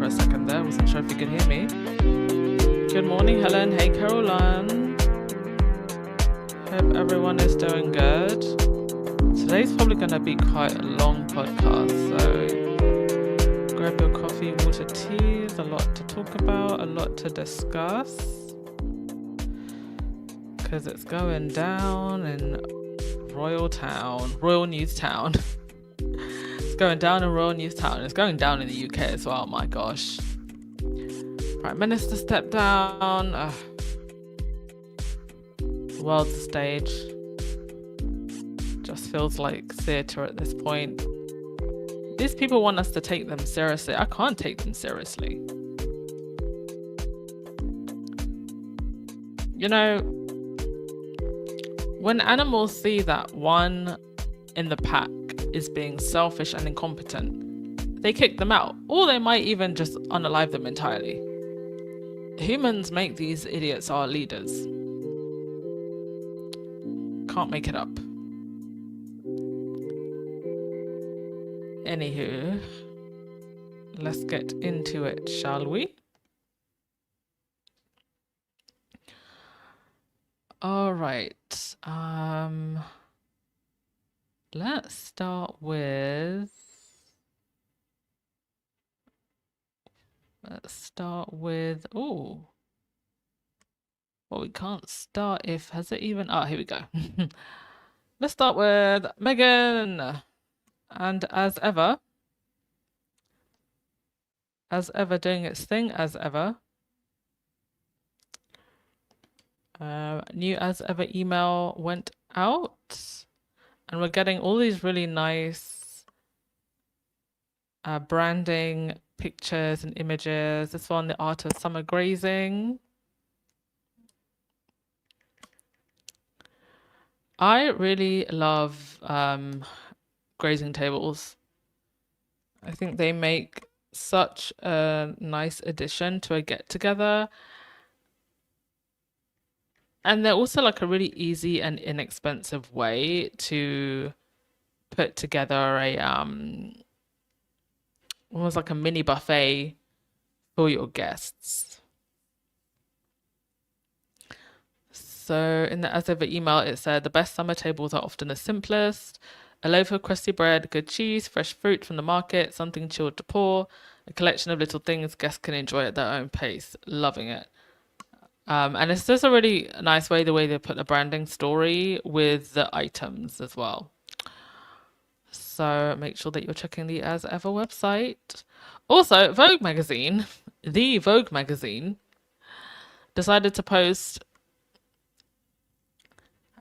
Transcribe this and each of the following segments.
for a second there. Wasn't sure if you could hear me. Good morning, Helen. Hey, Caroline. Hope everyone is doing good. Today's probably going to be quite a long podcast, so grab your coffee, water, tea. There's a lot to talk about, a lot to discuss, because it's going down in Royal News Town. It's going down in Royal News Town. It's going down in the UK as well. My gosh. Prime Minister stepped down. The world's a stage. Just feels like theatre at this point. These people want us to take them seriously. I can't take them seriously. You know, when animals see that one in the pack is being selfish and incompetent, they kick them out, or they might even just unalive them entirely. Humans make these idiots our leaders. Can't make it up. Anywho, let's get into it, shall we? All right. Let's start with. Oh, well, we can't start if has it even. Oh, here we go. Let's start with Meghan, and as ever, doing its thing as ever. New as ever email went out, and we're getting all these really nice branding pictures and images. This one, the art of summer grazing. I really love grazing tables. I think they make such a nice addition to a get-together. And they're also like a really easy and inexpensive way to put together a almost like a mini buffet for your guests. So in the as ever email, it said the best summer tables are often the simplest. A loaf of crusty bread, good cheese, fresh fruit from the market, something chilled to pour, a collection of little things guests can enjoy at their own pace. Loving it. And it's just a really nice way, the way they put the branding story with the items as well. So make sure that you're checking the As Ever website. Also, Vogue magazine, the Vogue magazine, decided to post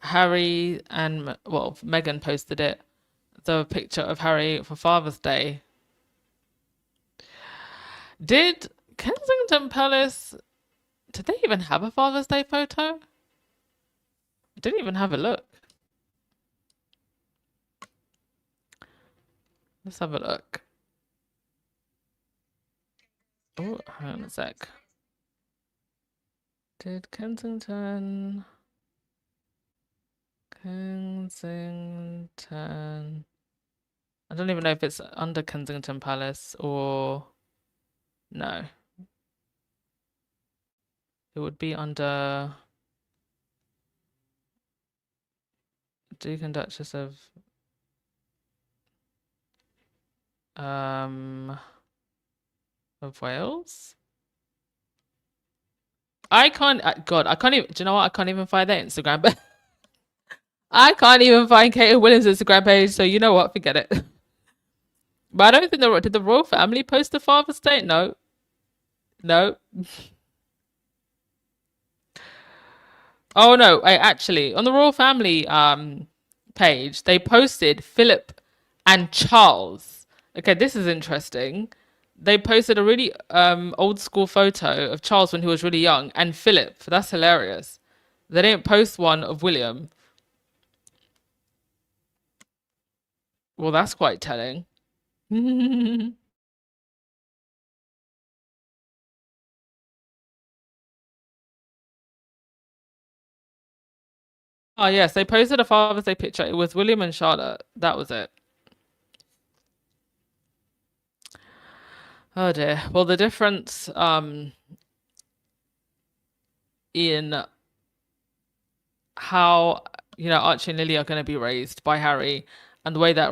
Harry and, well, Meghan posted it, the picture of Harry for Father's Day. Did Kensington Palace, did they even have a Father's Day photo? I didn't even have a look. Let's have a look. Oh, hang on a sec. Did Kensington... I don't even know if it's under Kensington Palace or... No. It would be under Duke and Duchess of Wales. I can't. God, I can't even. Do you know what? I can't even find their Instagram. But I can't even find Kate Williams' Instagram page. So you know what? Forget it. But I don't think did the royal family post the Father's Day? No. No. Oh no, I actually on the royal family page they posted Philip and Charles. Okay, this is interesting. They posted a really old school photo of Charles when he was really young and Philip. That's hilarious. They didn't post one of William. Well, that's quite telling. Oh yes, they posted a Father's Day picture. It was William and Charlotte. That was it. Oh dear. Well, the difference in how Archie and Lily are going to be raised by Harry and the way that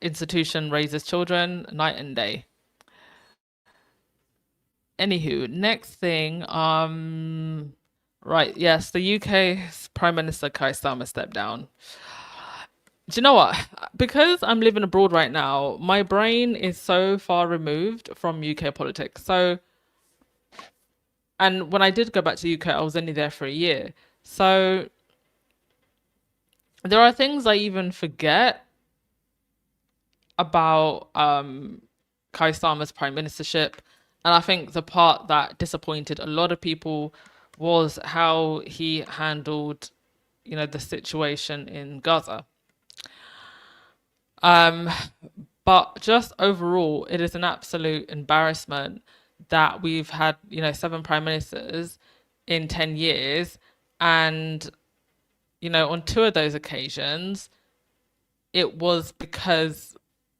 institution raises children, night and day. Anywho, next thing, right, yes, the UK's Prime Minister Keir Starmer stepped down. Do you know what? Because I'm living abroad right now, my brain is so far removed from UK politics. So, and when I did go back to the UK, I was only there for a year. So there are things I even forget about Keir Starmer's prime ministership. And I think the part that disappointed a lot of people was how he handled, the situation in Gaza. Um, but just overall, it is an absolute embarrassment that we've had, 7 prime ministers in 10 years. And, on 2 of those occasions, it was because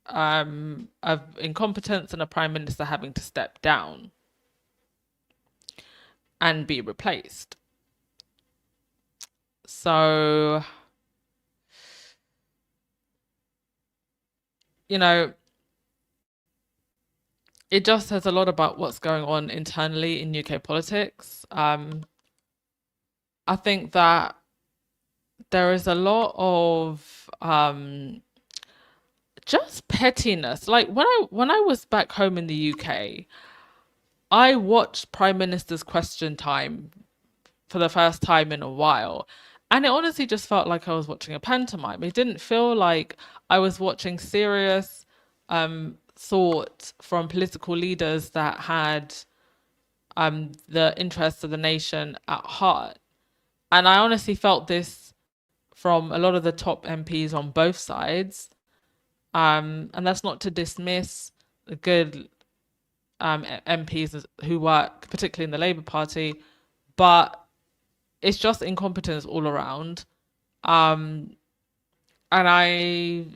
of incompetence and a prime minister having to step down and be replaced. So, it just says a lot about what's going on internally in UK politics. I think that there is a lot of just pettiness. Like when I was back home in the UK, I watched Prime Minister's Question Time for the first time in a while. And it honestly just felt like I was watching a pantomime. It didn't feel like I was watching serious thought from political leaders that had the interests of the nation at heart. And I honestly felt this from a lot of the top MPs on both sides. And that's not to dismiss the good MPs who work, particularly in the Labour Party, but it's just incompetence all around. And I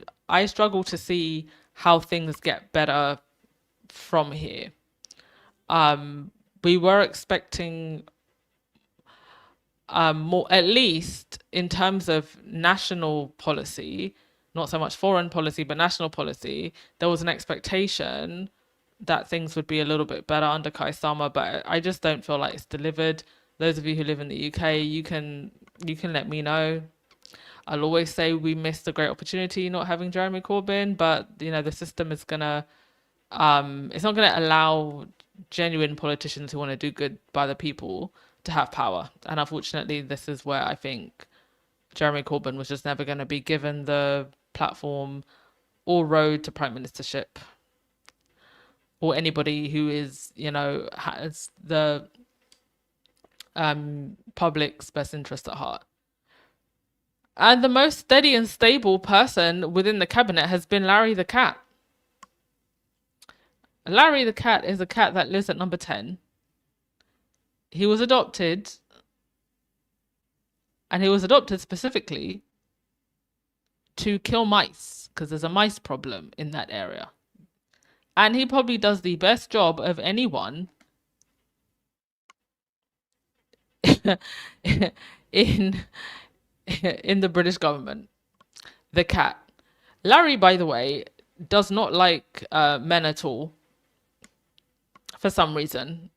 struggle to see how things get better from here. We were expecting more, at least in terms of national policy, not so much foreign policy, but national policy. There was an expectation that things would be a little bit better under Keir Starmer, but I just don't feel like it's delivered. Those of you who live in the UK, you can let me know. I'll always say we missed a great opportunity not having Jeremy Corbyn, but the system is gonna it's not gonna allow genuine politicians who want to do good by the people to have power. And unfortunately, this is where I think Jeremy Corbyn was just never going to be given the platform or road to prime ministership, or anybody who is, has the public's best interest at heart. And the most steady and stable person within the cabinet has been Larry the cat. Larry the cat is a cat that lives at number 10. He was adopted, and he was adopted specifically to kill mice, because there's a mice problem in that area. And he probably does the best job of anyone in in the British government. The cat. Larry, by the way, does not like men at all for some reason.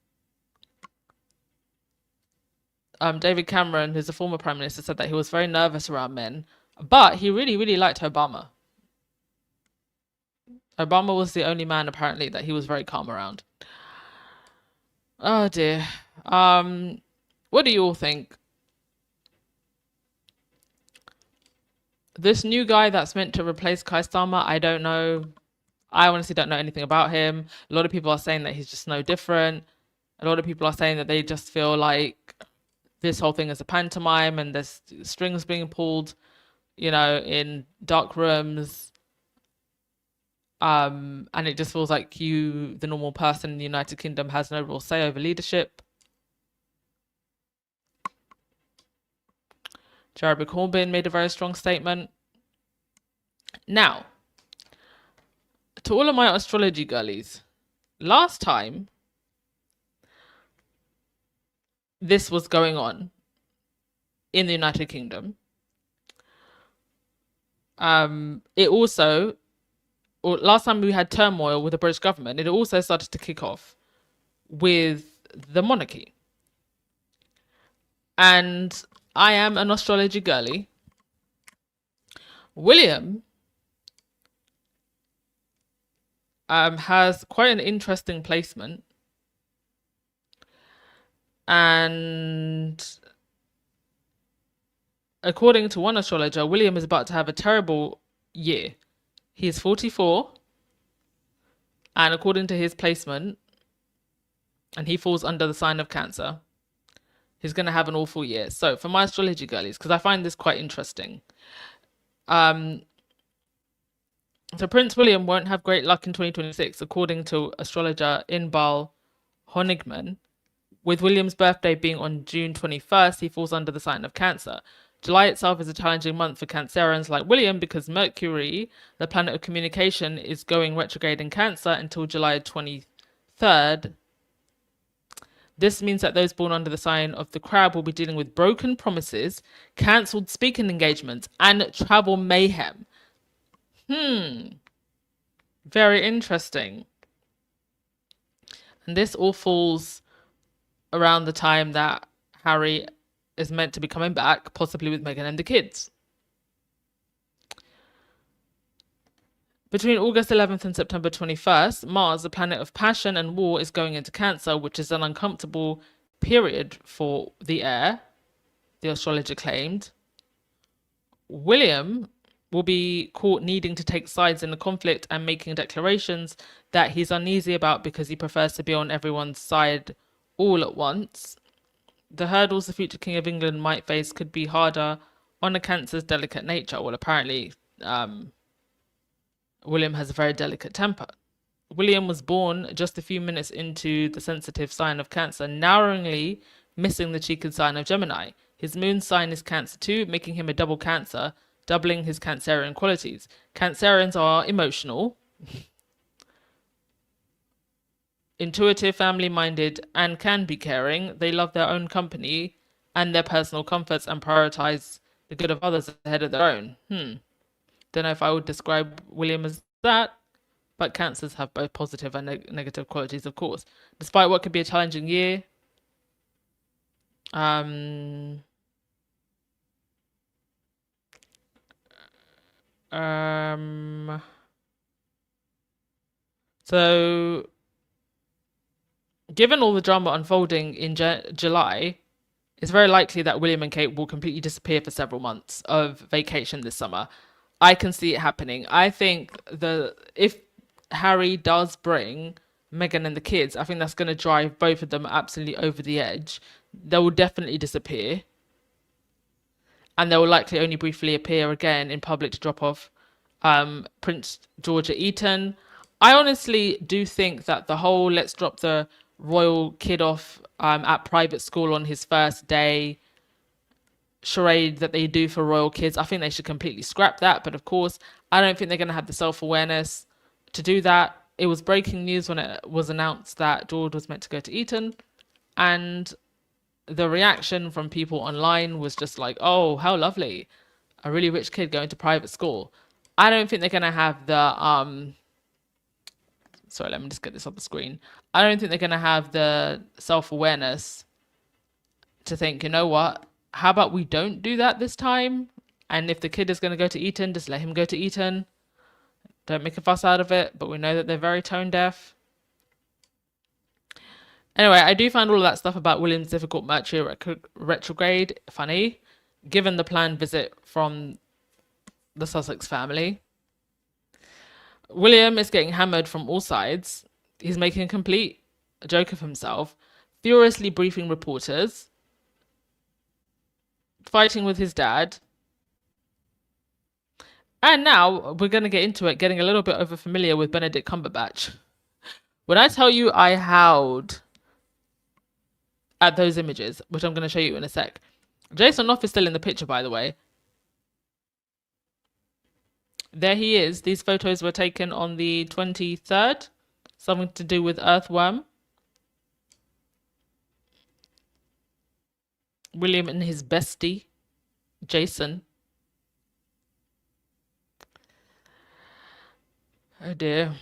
David Cameron, who's a former prime minister, said that he was very nervous around men, but he really, really liked Obama. Obama was the only man, apparently, that he was very calm around. Oh dear. What do you all think? This new guy that's meant to replace Keir Starmer, I don't know. I honestly don't know anything about him. A lot of people are saying that he's just no different. A lot of people are saying that they just feel like this whole thing is a pantomime and there's strings being pulled, in dark rooms. And it just feels like you, the normal person in the United Kingdom, has no real say over leadership. Jeremy Corbyn made a very strong statement. Now, to all of my astrology girlies, last time this was going on in the United Kingdom, it also, or last time we had turmoil with the British government, it also started to kick off with the monarchy. And I am an astrology girly. William has quite an interesting placement. And according to one astrologer, William is about to have a terrible year. He is 44. And according to his placement, and he falls under the sign of Cancer, he's going to have an awful year. So for my astrology girlies, because I find this quite interesting. So Prince William won't have great luck in 2026, according to astrologer Inbal Honigman. With William's birthday being on June 21st, he falls under the sign of Cancer. July itself is a challenging month for Cancerians like William because Mercury, the planet of communication, is going retrograde in Cancer until July 23rd. This means that those born under the sign of the Crab will be dealing with broken promises, cancelled speaking engagements, and travel mayhem. Very interesting. And this all falls around the time that Harry is meant to be coming back, possibly with Meghan and the kids. Between August 11th and September 21st, Mars, the planet of passion and war, is going into Cancer, which is an uncomfortable period for the heir, the astrologer claimed. William will be caught needing to take sides in the conflict and making declarations that he's uneasy about because he prefers to be on everyone's side all at once. The hurdles the future King of England might face could be harder on a Cancer's delicate nature. Well, apparently, William has a very delicate temper. William was born just a few minutes into the sensitive sign of Cancer, narrowly missing the cheeky sign of Gemini. His moon sign is Cancer too, making him a double Cancer, doubling his Cancerian qualities. Cancerians are emotional, intuitive, family-minded, and can be caring. They love their own company and their personal comforts and prioritize the good of others ahead of their own. Don't know if I would describe William as that, but Cancers have both positive and negative qualities, of course. Despite what could be a challenging year, so given all the drama unfolding in July, it's very likely that William and Kate will completely disappear for several months of vacation this summer. I can see it happening. I think if Harry does bring Meghan and the kids, I think that's going to drive both of them absolutely over the edge. They will definitely disappear. And they will likely only briefly appear again in public to drop off Prince George at Eton. I honestly do think that the whole let's drop the royal kid off at private school on his first day charade that they do for royal kids, I think they should completely scrap that. But of course, I don't think they're going to have the self-awareness to do that. It was breaking news when it was announced that George was meant to go to Eton, and the reaction from people online was just like, oh, how lovely, a really rich kid going to private school. I don't think they're going to have the sorry, let me just get this on the screen. I don't think they're going to have the self-awareness to think, you know what, how about we don't do that this time? And if the kid is going to go to Eton, just let him go to Eton. Don't make a fuss out of it, but we know that they're very tone deaf. Anyway, I do find all of that stuff about William's difficult Mercury retrograde funny, given the planned visit from the Sussex family. William is getting hammered from all sides. He's making a complete joke of himself, furiously briefing reporters, fighting with his dad. And now we're going to get into it, getting a little bit over familiar with Benedict Cumberbatch. When I tell you I howled at those images, which I'm going to show you in a sec. Jason Knopf is still in the picture, by the way. There he is. These photos were taken on the 23rd, Something to do with Earthworm. William and his bestie, Jason. Oh dear.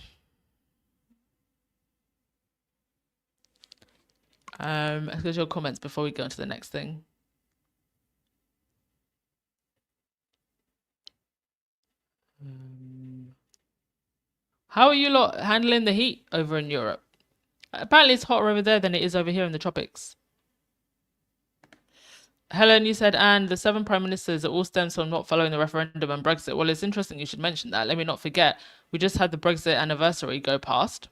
Let's go to your comments before we go on to the next thing. How are you lot handling the heat over in Europe? Apparently it's hotter over there than it is over here in the tropics. Helen, you said, and the 7 prime ministers, it all stems from not following the referendum and Brexit. Well, it's interesting you should mention that. Let me not forget, we just had the Brexit anniversary go past.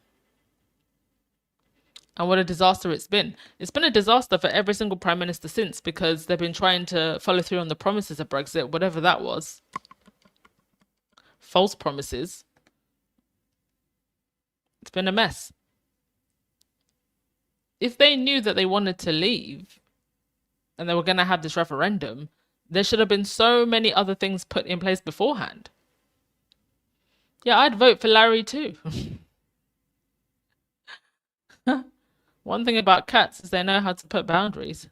And what a disaster it's been. It's been a disaster for every single prime minister since, because they've been trying to follow through on the promises of Brexit, whatever that was. False promises. It's been a mess. If they knew that they wanted to leave and they were going to have this referendum, there should have been so many other things put in place beforehand. Yeah, I'd vote for Larry too. One thing about cats is they know how to put boundaries.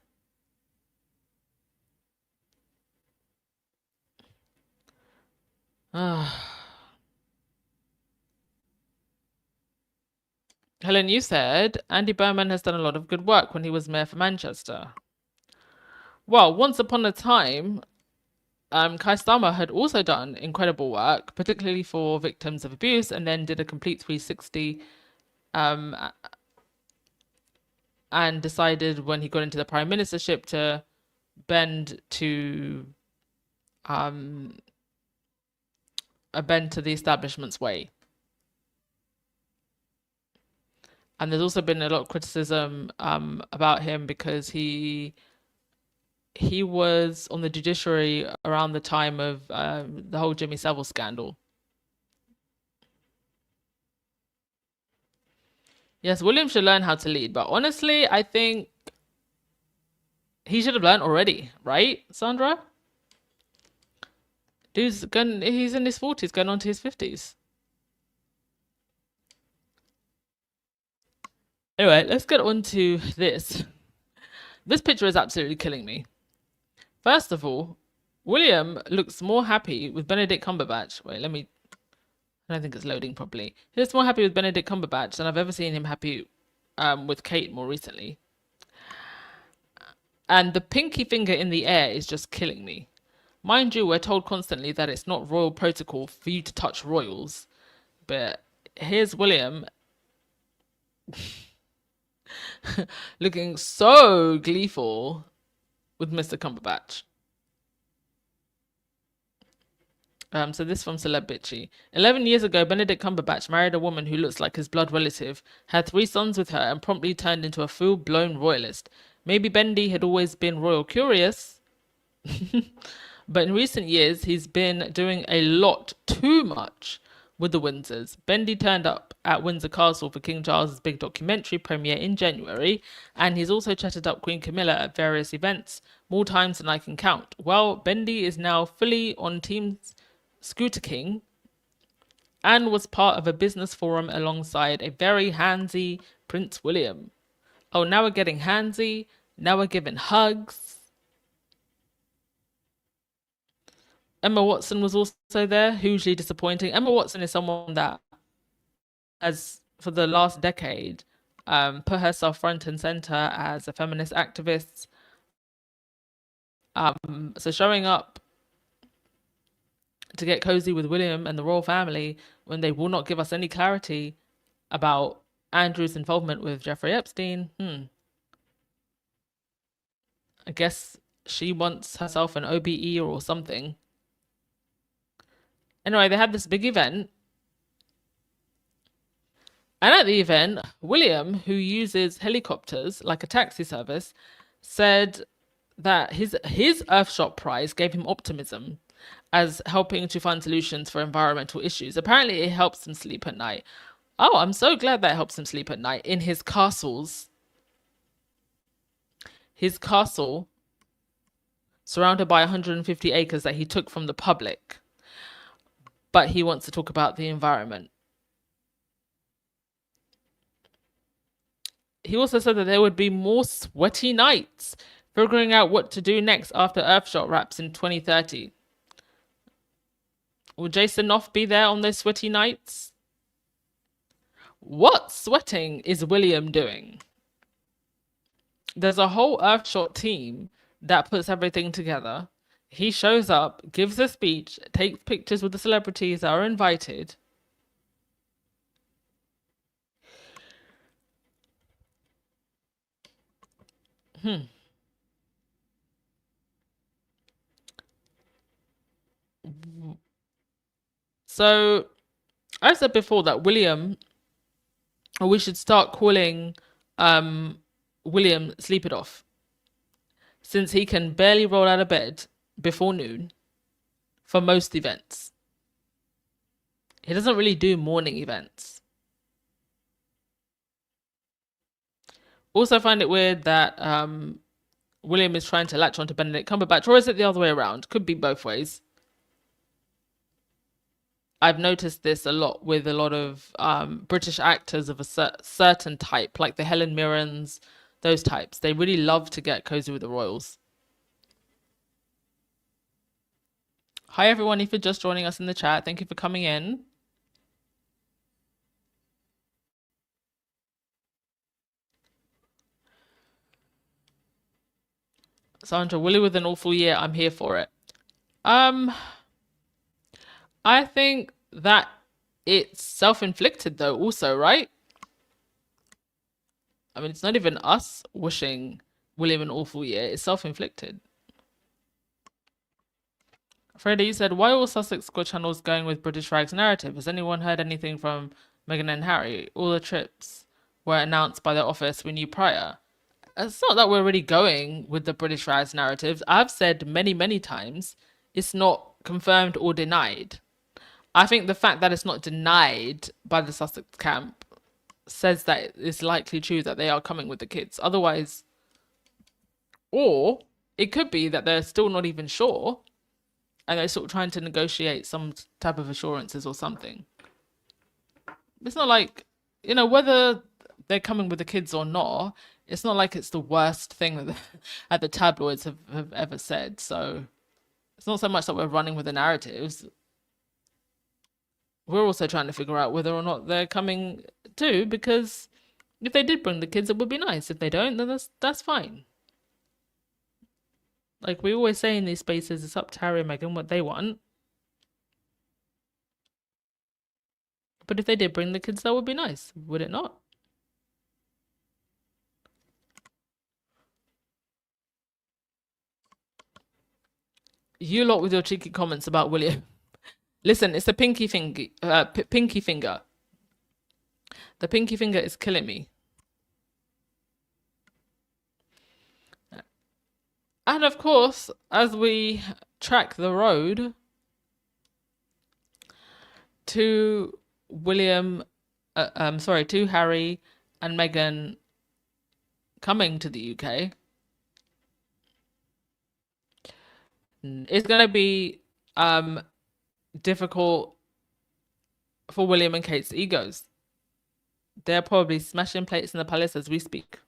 Helen, you said Andy Burnham has done a lot of good work when he was mayor for Manchester. Well, once upon a time, Kai Starmer had also done incredible work, particularly for victims of abuse, and then did a complete 360 and decided when he got into the prime ministership to bend to the establishment's way. And there's also been a lot of criticism about him because he was on the judiciary around the time of the whole Jimmy Savile scandal. Yes, William should learn how to lead, but honestly, I think he should have learned already, right, Sandra? He's in his 40s, going on to his 50s. Anyway, let's get on to this. This picture is absolutely killing me. First of all, William looks more happy with Benedict Cumberbatch. Wait, I don't think it's loading properly. He looks more happy with Benedict Cumberbatch than I've ever seen him happy with Kate more recently. And the pinky finger in the air is just killing me. Mind you, we're told constantly that it's not royal protocol for you to touch royals. But here's William looking so gleeful with Mr. Cumberbatch. So this from Celeb Bitchy. 11 years ago, Benedict Cumberbatch married a woman who looks like his blood relative, had 3 sons with her, and promptly turned into a full-blown royalist. Maybe Bendy had always been royal curious, but in recent years, he's been doing a lot too much with the Windsors. Bendy turned up at Windsor Castle for King Charles's big documentary premiere in January, and he's also chatted up Queen Camilla at various events, more times than I can count. Well, Bendy is now fully on Team Scooter King and was part of a business forum alongside a very handsy Prince William. Oh, now we're getting handsy. Now we're giving hugs. Emma Watson was also there, hugely disappointing. Emma Watson is someone that has, for the last decade, put herself front and center as a feminist activist. So showing up to get cozy with William and the royal family when they will not give us any clarity about Andrew's involvement with Jeffrey Epstein. I guess she wants herself an OBE or something. Anyway, they had this big event. And at the event, William, who uses helicopters like a taxi service, said that his Earthshot prize gave him optimism as helping to find solutions for environmental issues. Apparently, it helps him sleep at night. Oh, I'm so glad that helps him sleep at night in his castles. His castle, surrounded by 150 acres that he took from the public. But he wants to talk about the environment. he also said that there would be more sweaty nights figuring out what to do next after Earthshot wraps in 2030. Will Jason Knopf be there on those sweaty nights? What sweating is William doing? There's a whole Earthshot team that puts everything together. He shows up, gives a speech, takes pictures with the celebrities that are invited. So I said before that we should start calling William Sleep It Off, since he can barely roll out of bed before noon for most events. He doesn't really do morning events. Also find it weird that William is trying to latch onto Benedict Cumberbatch, or is it the other way around? Could be both ways. I've noticed this a lot with a lot of British actors of a certain type, like the Helen Mirrens, those types. They really love to get cozy with the royals. Hi everyone, if you're just joining us in the chat, thank you for coming in. Sandra, Willie with an awful year, I'm here for it. I think that it's self-inflicted though also, right? I mean, it's not even us wishing William an awful year, it's self-inflicted. Freddie, you said, why are all Sussex Squad channels going with British Rags narrative? Has anyone heard anything from Meghan and Harry? All the trips were announced by their office we knew prior. It's not that we're already going with the British Rags narrative. I've said many, many times it's not confirmed or denied. I think the fact that it's not denied by the Sussex camp says that it's likely true that they are coming with the kids. Otherwise, or it could be that they're still not even sure and they're sort of trying to negotiate some type of assurances or something. It's not like, whether they're coming with the kids or not, it's not like it's the worst thing that the tabloids have ever said. So it's not so much that we're running with the narratives. We're also trying to figure out whether or not they're coming too, because if they did bring the kids, it would be nice. If they don't, then that's fine. Like we always say in these spaces, it's up to Harry and Meghan what they want. But if they did bring the kids, that would be nice, would it not? You lot with your cheeky comments about William. Listen, it's the pinky finger. Pinky finger. The pinky finger is killing me. And of course, as we track the road to to Harry and Meghan coming to the UK, it's going to be difficult for William and Kate's egos. They're probably smashing plates in the palace as we speak.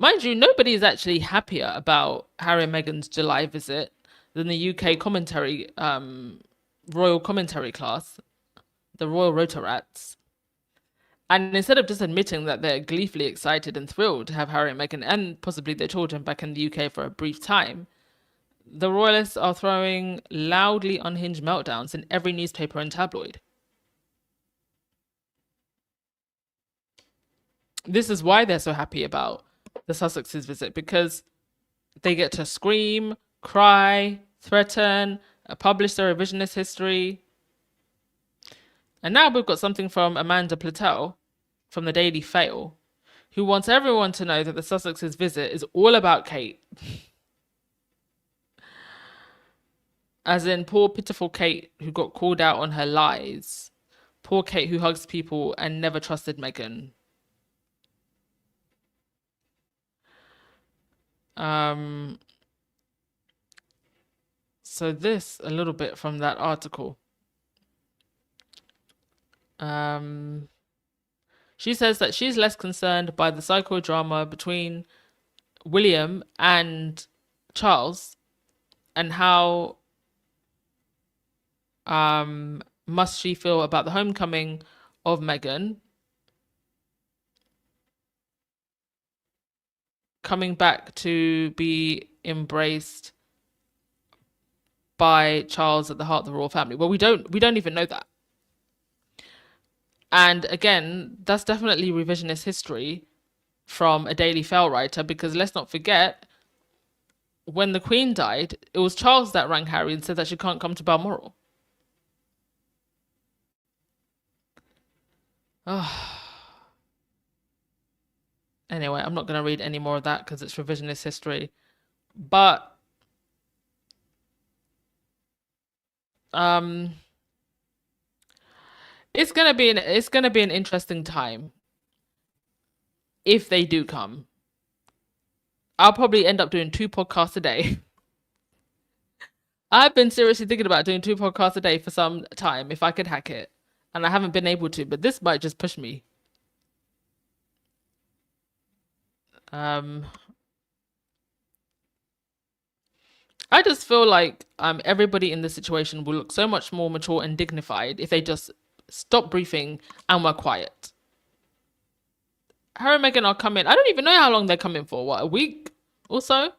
Mind you, nobody is actually happier about Harry and Meghan's July visit than the UK commentary, royal commentary class, the Royal Rotarats. And instead of just admitting that they're gleefully excited and thrilled to have Harry and Meghan and possibly their children back in the UK for a brief time, the royalists are throwing loudly unhinged meltdowns in every newspaper and tabloid. This is why they're so happy about the Sussexes visit, because they get to scream, cry, threaten, publish their revisionist history. And now we've got something from Amanda Platel from the Daily Fail, who wants everyone to know that the Sussexes visit is all about Kate. As in, poor pitiful Kate who got called out on her lies. Poor Kate who hugs people and never trusted Meghan. So this, a little bit from that article. She says that she's less concerned by the psychodrama between William and Charles and how must she feel about the homecoming of Meghan coming back to be embraced by Charles at the heart of the royal family. Well, we don't even know that. And again, that's definitely revisionist history from a Daily Fail writer, because let's not forget, when the Queen died, it was Charles that rang Harry and said that she can't come to Balmoral. Oh. Anyway, I'm not going to read any more of that because it's revisionist history. But it's gonna be an interesting time if they do come. I'll probably end up doing 2 podcasts a day. I've been seriously thinking about doing 2 podcasts a day for some time if I could hack it, and I haven't been able to. But this might just push me. I just feel like everybody in this situation will look so much more mature and dignified if they just stop briefing and were quiet. Harry and Meghan are coming. I don't even know how long they're coming for. What, a week or so?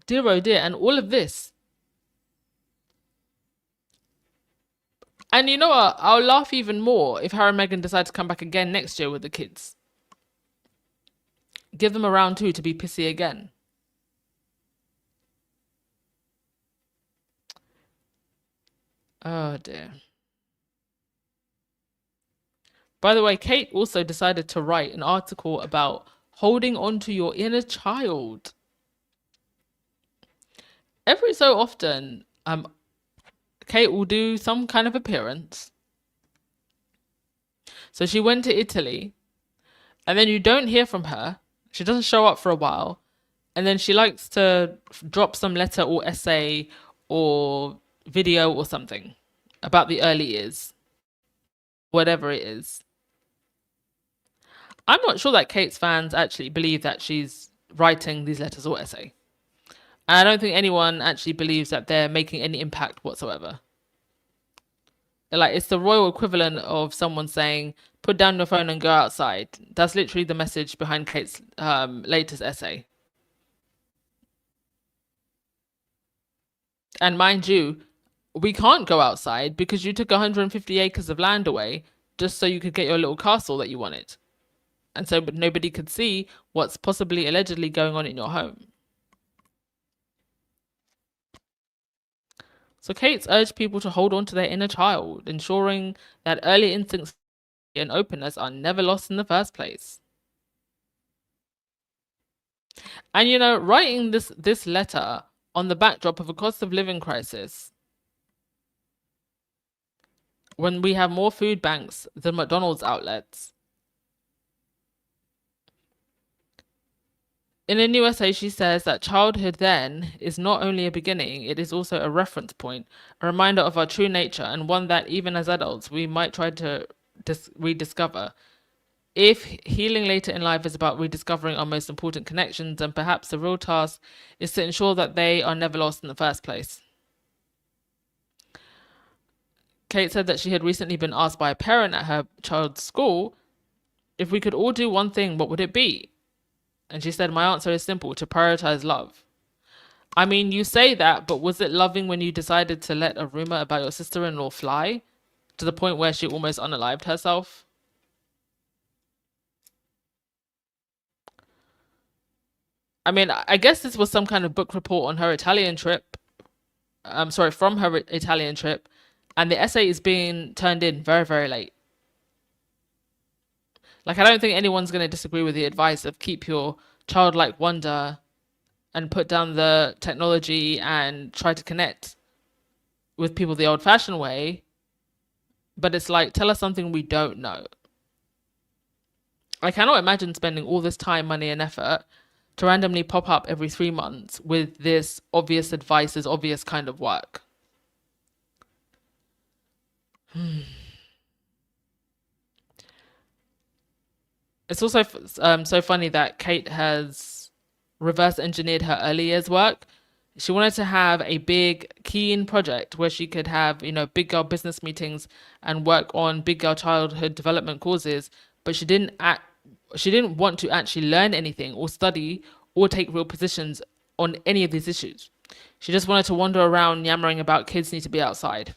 Dear oh dear, and all of this. And you know what? I'll laugh even more if Harry and Meghan decide to come back again next year with the kids. Give them a round 2 to be pissy again. Oh dear. By the way, Kate also decided to write an article about holding on to your inner child. Every so often, Kate will do some kind of appearance. So she went to Italy, and then you don't hear from her. She doesn't show up for a while, and then she likes to drop some letter or essay or video or something about the early years, whatever it is. I'm not sure that Kate's fans actually believe that she's writing these letters or essay. And I don't think anyone actually believes that they're making any impact whatsoever. Like, it's the royal equivalent of someone saying, put down your phone and go outside. That's literally the message behind Kate's latest essay. And mind you, we can't go outside because you took 150 acres of land away just so you could get your little castle that you wanted. And so nobody could see what's possibly allegedly going on in your home. So Kate's urged people to hold on to their inner child, ensuring that early instincts and openness are never lost in the first place. And you know, writing this letter on the backdrop of a cost of living crisis, when we have more food banks than McDonald's outlets. In a new essay, she says that childhood then is not only a beginning, it is also a reference point, a reminder of our true nature, and one that even as adults we might try to rediscover. If healing later in life is about rediscovering our most important connections, then perhaps the real task is to ensure that they are never lost in the first place. Kate said that she had recently been asked by a parent at her child's school, if we could all do one thing, what would it be? And she said, my answer is simple, to prioritize love. I mean, you say that, but was it loving when you decided to let a rumor about your sister-in-law fly to the point where she almost unalived herself? I mean, I guess this was some kind of book report on her Italian trip. From her Italian trip. And the essay is being turned in very, very late. Like, I don't think anyone's going to disagree with the advice of keep your childlike wonder and put down the technology and try to connect with people the old-fashioned way. But it's like, tell us something we don't know. I cannot imagine spending all this time, money, and effort to randomly pop up every 3 months with this obvious advice, this obvious kind of work. It's also so funny that Kate has reverse engineered her early years work. She wanted to have a big keen project where she could have, big girl business meetings and work on big girl childhood development causes, but she didn't want to actually learn anything or study or take real positions on any of these issues. She just wanted to wander around yammering about kids need to be outside.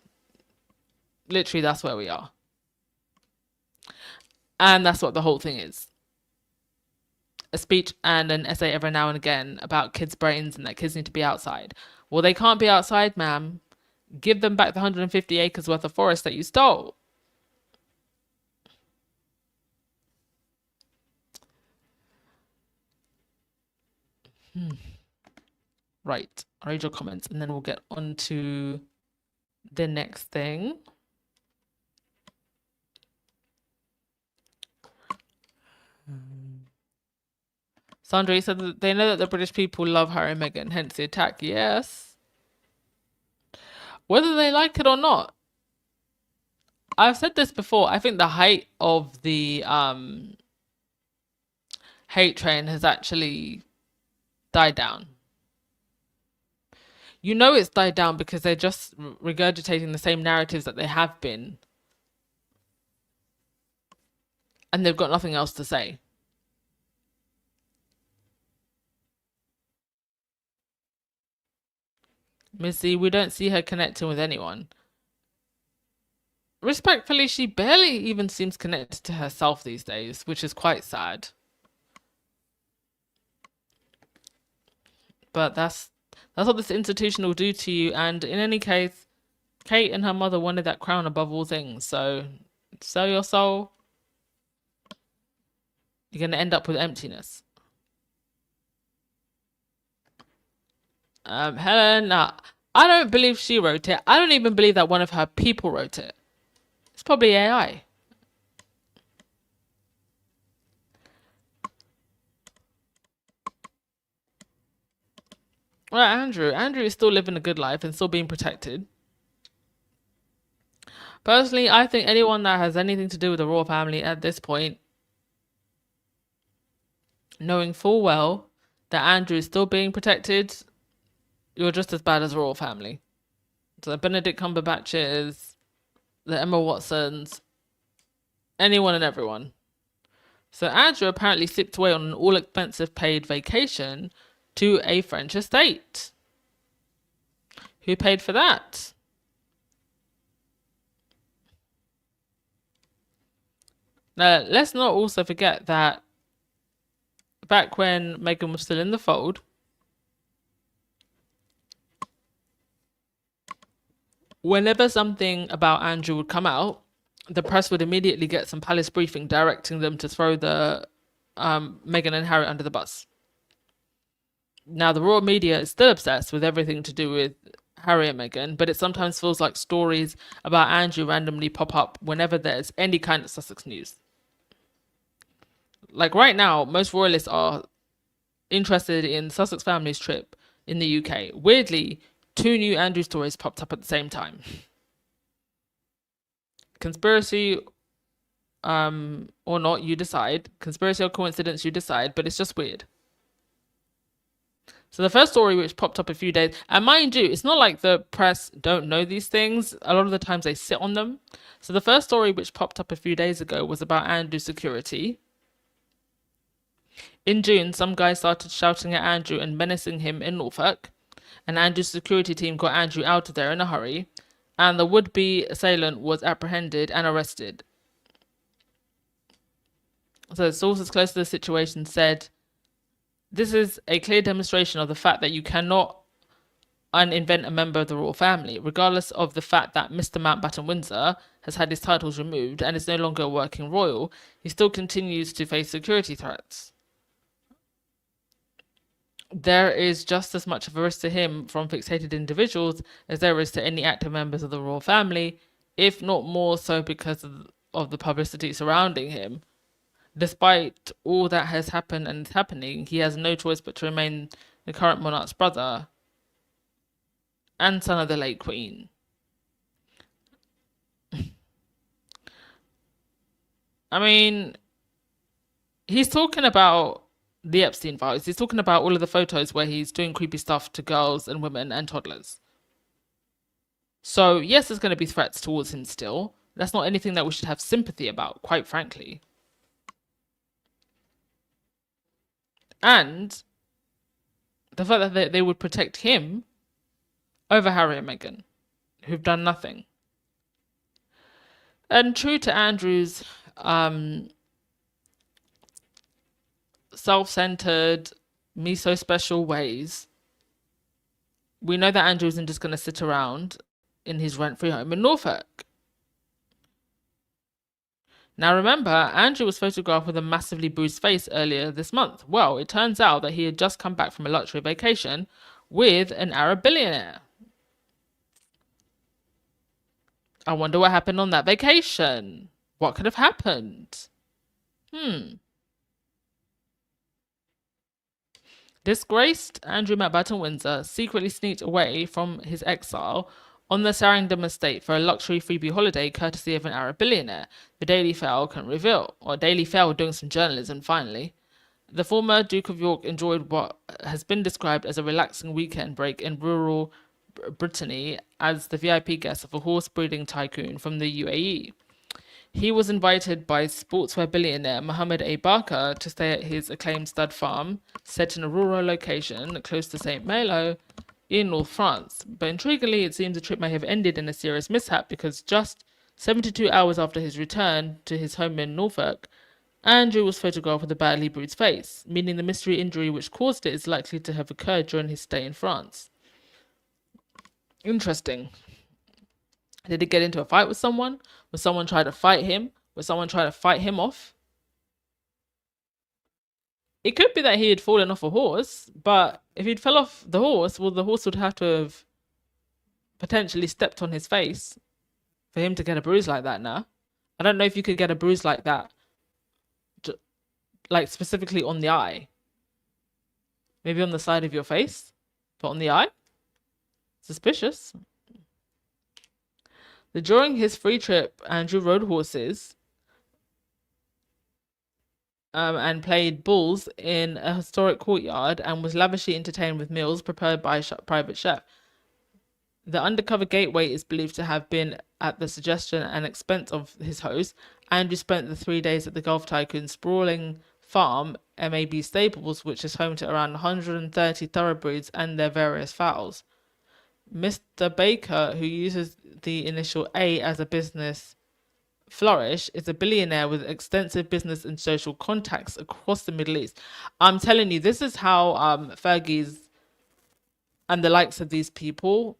Literally, that's where we are. And that's what the whole thing is. A speech and an essay every now and again about kids' brains and that kids need to be outside. Well, they can't be outside, ma'am. Give them back the 150 acres worth of forest that you stole. Right. I'll read your comments and then we'll get on to the next thing. Sandra said that they know that the British people love Harry and Meghan, hence the attack. Yes. Whether they like it or not. I've said this before. I think the height of the hate train has actually died down. You know it's died down because they're just regurgitating the same narratives that they have been. And they've got nothing else to say. Missy, we don't see her connecting with anyone. Respectfully, she barely even seems connected to herself these days, which is quite sad. But that's what this institution will do to you. And in any case, Kate and her mother wanted that crown above all things. So sell your soul. You're going to end up with emptiness. Helen, I don't believe she wrote it. I don't even believe that one of her people wrote it. It's probably AI. Well, Andrew is still living a good life and still being protected. Personally, I think anyone that has anything to do with the royal family at this point, knowing full well that Andrew is still being protected, you're just as bad as the royal family. So the Benedict Cumberbatches, the Emma Watsons, anyone and everyone. So Andrew apparently slipped away on an all-expensive paid vacation to a French estate. Who paid for that? Now, let's not also forget that back when Meghan was still in the fold, whenever something about Andrew would come out, the press would immediately get some palace briefing directing them to throw the Meghan and Harry under the bus. Now, the royal media is still obsessed with everything to do with Harry and Meghan, but it sometimes feels like stories about Andrew randomly pop up whenever there's any kind of Sussex news. Like right now, most royalists are interested in Sussex family's trip in the UK. Weirdly, 2 new Andrew stories popped up at the same time. Conspiracy or not, you decide. Conspiracy or coincidence, you decide, but it's just weird. So the first story which popped up a few days, and mind you, it's not like the press don't know these things. A lot of the times they sit on them. So the first story which popped up a few days ago was about Andrew's security. In June, some guy started shouting at Andrew and menacing him in Norfolk, and Andrew's security team got Andrew out of there in a hurry, and the would-be assailant was apprehended and arrested. So sources close to the situation said, this is a clear demonstration of the fact that you cannot uninvent a member of the royal family, regardless of the fact that Mr. Mountbatten Windsor has had his titles removed and is no longer a working royal. He still continues to face security threats. There is just as much of a risk to him from fixated individuals as there is to any active members of the royal family, if not more so because of the publicity surrounding him. Despite all that has happened and is happening, he has no choice but to remain the current monarch's brother and son of the late Queen. I mean, he's talking about the Epstein files. He's talking about all of the photos where he's doing creepy stuff to girls and women and toddlers. So, yes, there's going to be threats towards him still. That's not anything that we should have sympathy about, quite frankly. And the fact that they would protect him over Harry and Meghan, who've done nothing. And true to Andrew's self-centered, me so special ways, we know that Andrew isn't just going to sit around in his rent-free home in Norfolk. Now remember, Andrew was photographed with a massively bruised face earlier this month. Well, it turns out that he had just come back from a luxury vacation with an Arab billionaire. I wonder what happened on that vacation. What could have happened? Disgraced Andrew Mountbatten Windsor secretly sneaked away from his exile on the Sarandon estate for a luxury freebie holiday courtesy of an Arab billionaire, the Daily Mail can reveal. Or Daily Mail doing some journalism, finally. The former Duke of York enjoyed what has been described as a relaxing weekend break in rural Brittany as the VIP guest of a horse breeding tycoon from the UAE. He was invited by sportswear billionaire Mohammed A. Barker to stay at his acclaimed stud farm, set in a rural location close to St. Malo in North France. But intriguingly, it seems the trip may have ended in a serious mishap because just 72 hours after his return to his home in Norfolk, Andrew was photographed with a badly bruised face, meaning the mystery injury which caused it is likely to have occurred during his stay in France. Interesting. Did he get into a fight with someone? Was someone trying to fight him? Was someone trying to fight him off? It could be that he had fallen off a horse, but if he'd fell off the horse, well, the horse would have to have potentially stepped on his face for him to get a bruise like that now. I don't know if you could get a bruise like that, like specifically on the eye. Maybe on the side of your face, but on the eye? Suspicious. During his free trip, Andrew rode horses and played bulls in a historic courtyard and was lavishly entertained with meals prepared by a private chef. The undercover gateway is believed to have been at the suggestion and expense of his host. Andrew spent the 3 days at the Golf Tycoon's sprawling farm, MAB Stables, which is home to around 130 thoroughbreds and their various fowls. Mr. Baker, who uses the initial A as a business flourish, is a billionaire with extensive business and social contacts across the Middle East. I'm telling you, this is how Fergie's and the likes of these people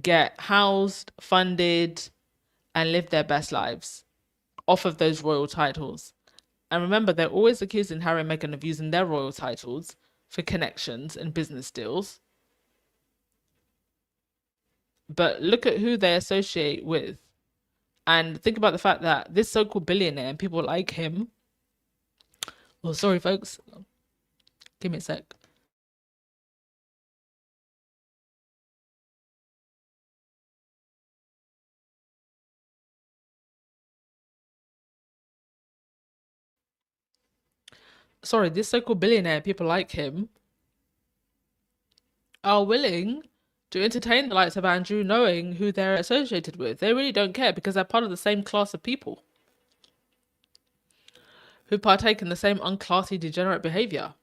get housed, funded, and live their best lives off of those royal titles. And remember, they're always accusing Harry and Meghan of using their royal titles for connections and business deals. But look at who they associate with. And think about the fact that this so-called billionaire and people like him. Well, sorry, folks. Give me a sec. Sorry, this so-called billionaire, people like him, are willing to entertain the likes of Andrew knowing who they're associated with. They really don't care because they're part of the same class of people who partake in the same unclassy, degenerate behavior.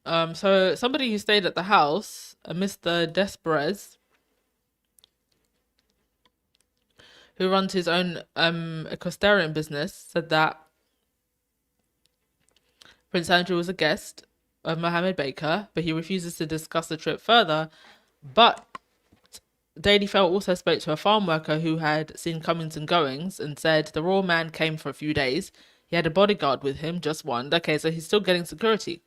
So somebody who stayed at the house, Mr. Desperez, who runs his own equestrian business, said that Prince Andrew was a guest of Mohammed Baker, but he refuses to discuss the trip further. But Daily Mail also spoke to a farm worker who had seen comings and goings and said the royal man came for a few days. He had a bodyguard with him, just one. Okay, so he's still getting security.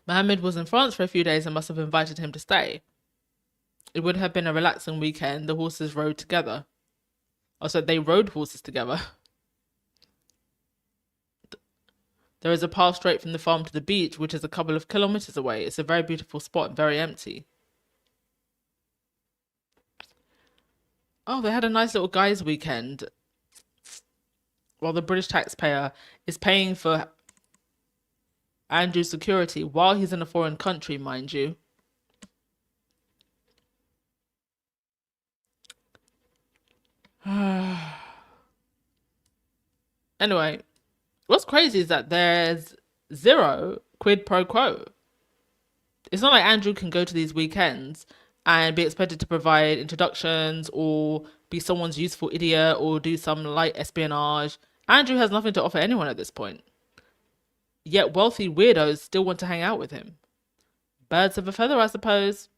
Mohammed was in France for a few days and must have invited him to stay. It would have been a relaxing weekend. The horses rode together. Also, they rode horses together. There is a path straight from the farm to the beach, which is a couple of kilometers away. It's a very beautiful spot and very empty. Oh, they had a nice little guys' weekend while the British taxpayer is paying for Andrew's security while he's in a foreign country, mind you. Anyway, what's crazy is that there's zero quid pro quo. It's not like Andrew can go to these weekends and be expected to provide introductions or be someone's useful idiot or do some light espionage. Andrew has nothing to offer anyone at this point. Yet wealthy weirdos still want to hang out with him. Birds of a feather, I suppose.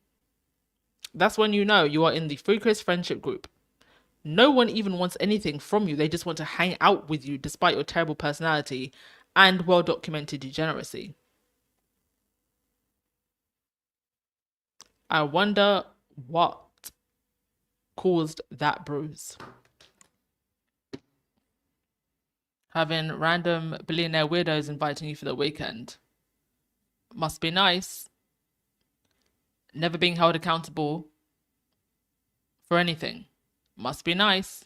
That's when you know you are in the Free Chris friendship group. No one even wants anything from you. They just want to hang out with you despite your terrible personality and well-documented degeneracy. I wonder what caused that bruise. Having random billionaire weirdos inviting you for the weekend must be nice. Never being held accountable for anything must be nice.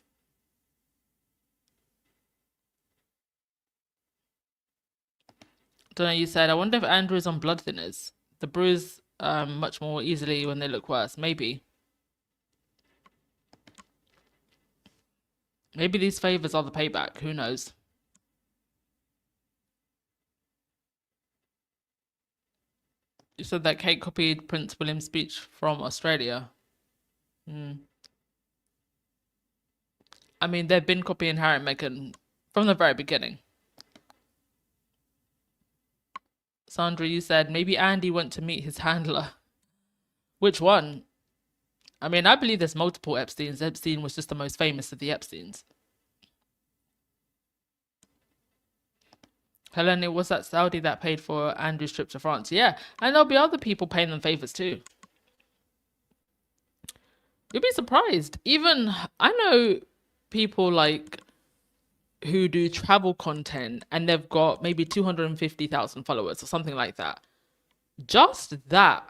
Don't know, you said, I wonder if Andrew's on blood thinners. The bruise much more easily when they look worse. Maybe. Maybe these favors are the payback. Who knows? You said that Kate copied Prince William's speech from Australia. I mean, they've been copying Harry and Meghan from the very beginning. Sandra, you said maybe Andy went to meet his handler. Which one? I mean, I believe there's multiple Epsteins. Epstein was just the most famous of the Epsteins. Helen, it was that Saudi that paid for Andrew's trip to France. Yeah, and there'll be other people paying them favors too. You'll be surprised. Even, I know people like who do travel content and they've got maybe 250,000 followers or something like that. Just that,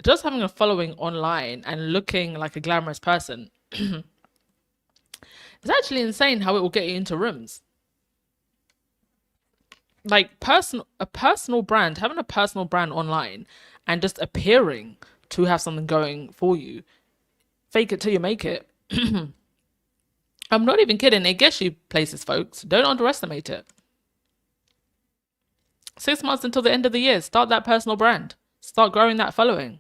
just having a following online and looking like a glamorous person, it's actually insane how it will get you into rooms. Like a personal brand, having a personal brand online and just appearing to have something going for you, fake it till you make it. I'm not even kidding. It gets you places, folks. Don't underestimate it. 6 months until the end of the year. Start that personal brand. Start growing that following.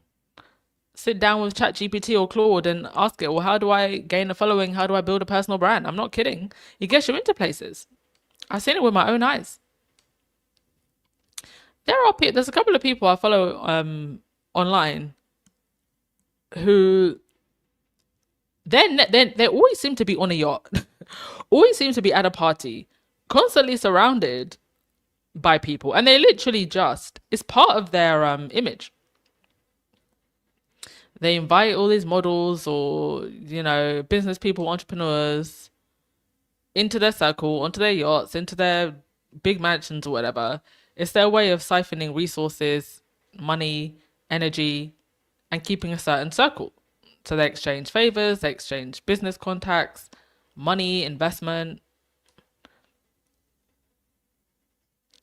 Sit down with ChatGPT or Claude and ask it, well, how do I gain a following? How do I build a personal brand? I'm not kidding. It gets you into places. I've seen it with my own eyes. There's a couple of people I follow online who they always seem to be on a yacht, always seem to be at a party, constantly surrounded by people, and they literally it's part of their image. They invite all these models or business people, entrepreneurs into their circle, onto their yachts, into their big mansions or whatever. It's their way of siphoning resources, money, energy, and keeping a certain circle. So they exchange favors, they exchange business contacts, money, investment.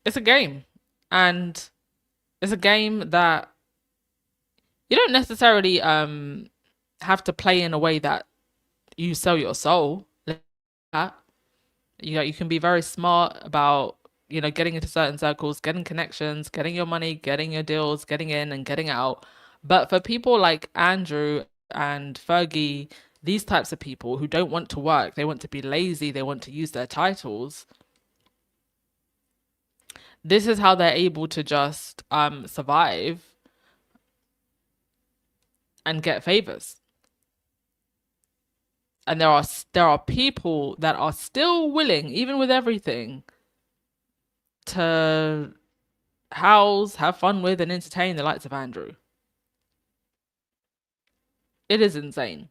It's a game. And it's a game that you don't necessarily have to play in a way that you sell your soul. You can be very smart about getting into certain circles, getting connections, getting your money, getting your deals, getting in and getting out. But for people like Andrew and Fergie, these types of people who don't want to work, they want to be lazy, they want to use their titles, this is how they're able to just survive and get favors. And there are people that are still willing, even with everything, to house, have fun with, and entertain the likes of Andrew. It is insane.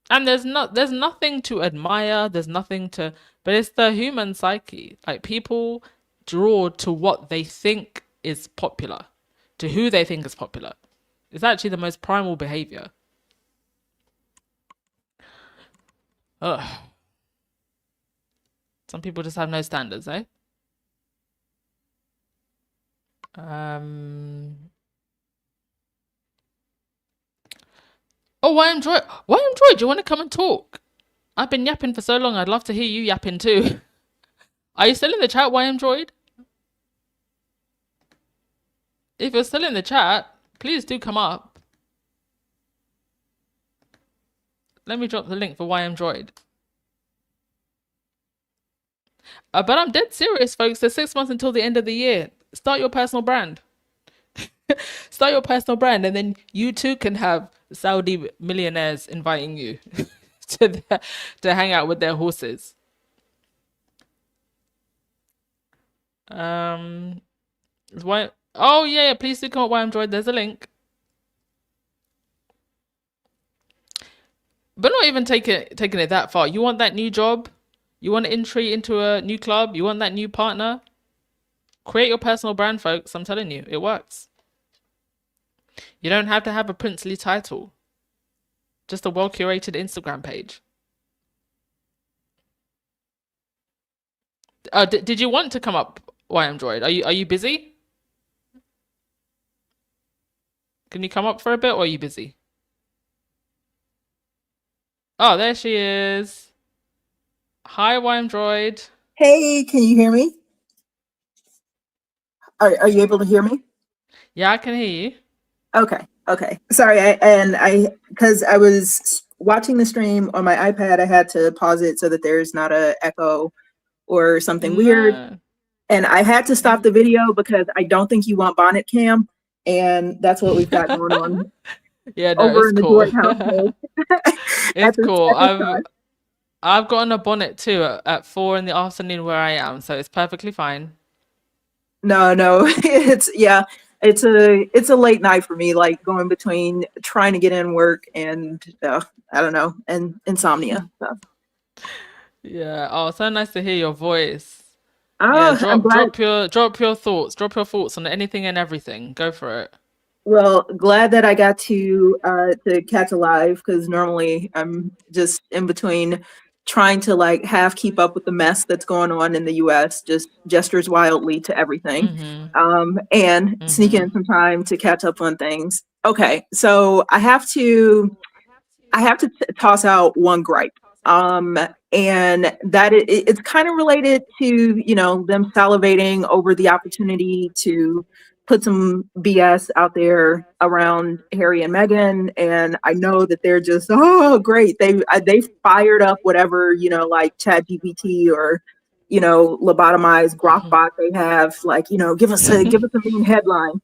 And there's nothing to admire, but it's the human psyche. Like, people draw to what they think is popular, to who they think is popular. It's actually the most primal behavior. Ugh. Some people just have no standards, eh? Um. Oh, why enjoy? Why enjoy? Do you want to come and talk? I've been yapping for so long. I'd love to hear you yapping too. Are you still in the chat? Why enjoyed? If you're still in the chat, please do come up. Let me drop the link for why I'm droid. But I'm dead serious, folks. There's 6 months until the end of the year. Start your personal brand. Start your personal brand, and then you too can have Saudi millionaires inviting you to hang out with their horses. Um, why? Oh yeah, please do come up. Why I'm droid. There's a link. But not even taking it that far. You want that new job? You want entry into a new club? You want that new partner? Create your personal brand, folks. I'm telling you, it works. You don't have to have a princely title. Just a well-curated Instagram page. Did you want to come up, YM Droid? Are you busy? Can you come up for a bit, or are you busy? Oh, there she is. Hi, YM Droid. Hey, can you hear me? Are you able to hear me? Yeah, I can hear you. Okay. Sorry, because I was watching the stream on my iPad, I had to pause it so that there's not a echo or something weird. No. And I had to stop the video because I don't think you want bonnet cam, and that's what we've got going on Yeah, no, over it's in the cool. Joy household It's cool. at this time. I've gotten a bonnet too at 4 in the afternoon where I am, so it's perfectly fine. No, it's a late night for me, like going between trying to get in work and I don't know, and insomnia. So. Yeah. Oh, so nice to hear your voice. Yeah, Oh, I'm drop glad. drop your drop your thoughts. Drop your thoughts on anything and everything. Go for it. Well, glad that I got to catch a live because normally I'm just in between trying to like half keep up with the mess that's going on in the U.S. Just gestures wildly to everything, and sneak in some time to catch up on things. Okay, so I have to toss out one gripe. And that it's kind of related to, them salivating over the opportunity to put some BS out there around Harry and Meghan. And I know that they're just, oh, great. They fired up whatever, like Chat GPT or, lobotomized Grokbot they have, like, give us a mean headline.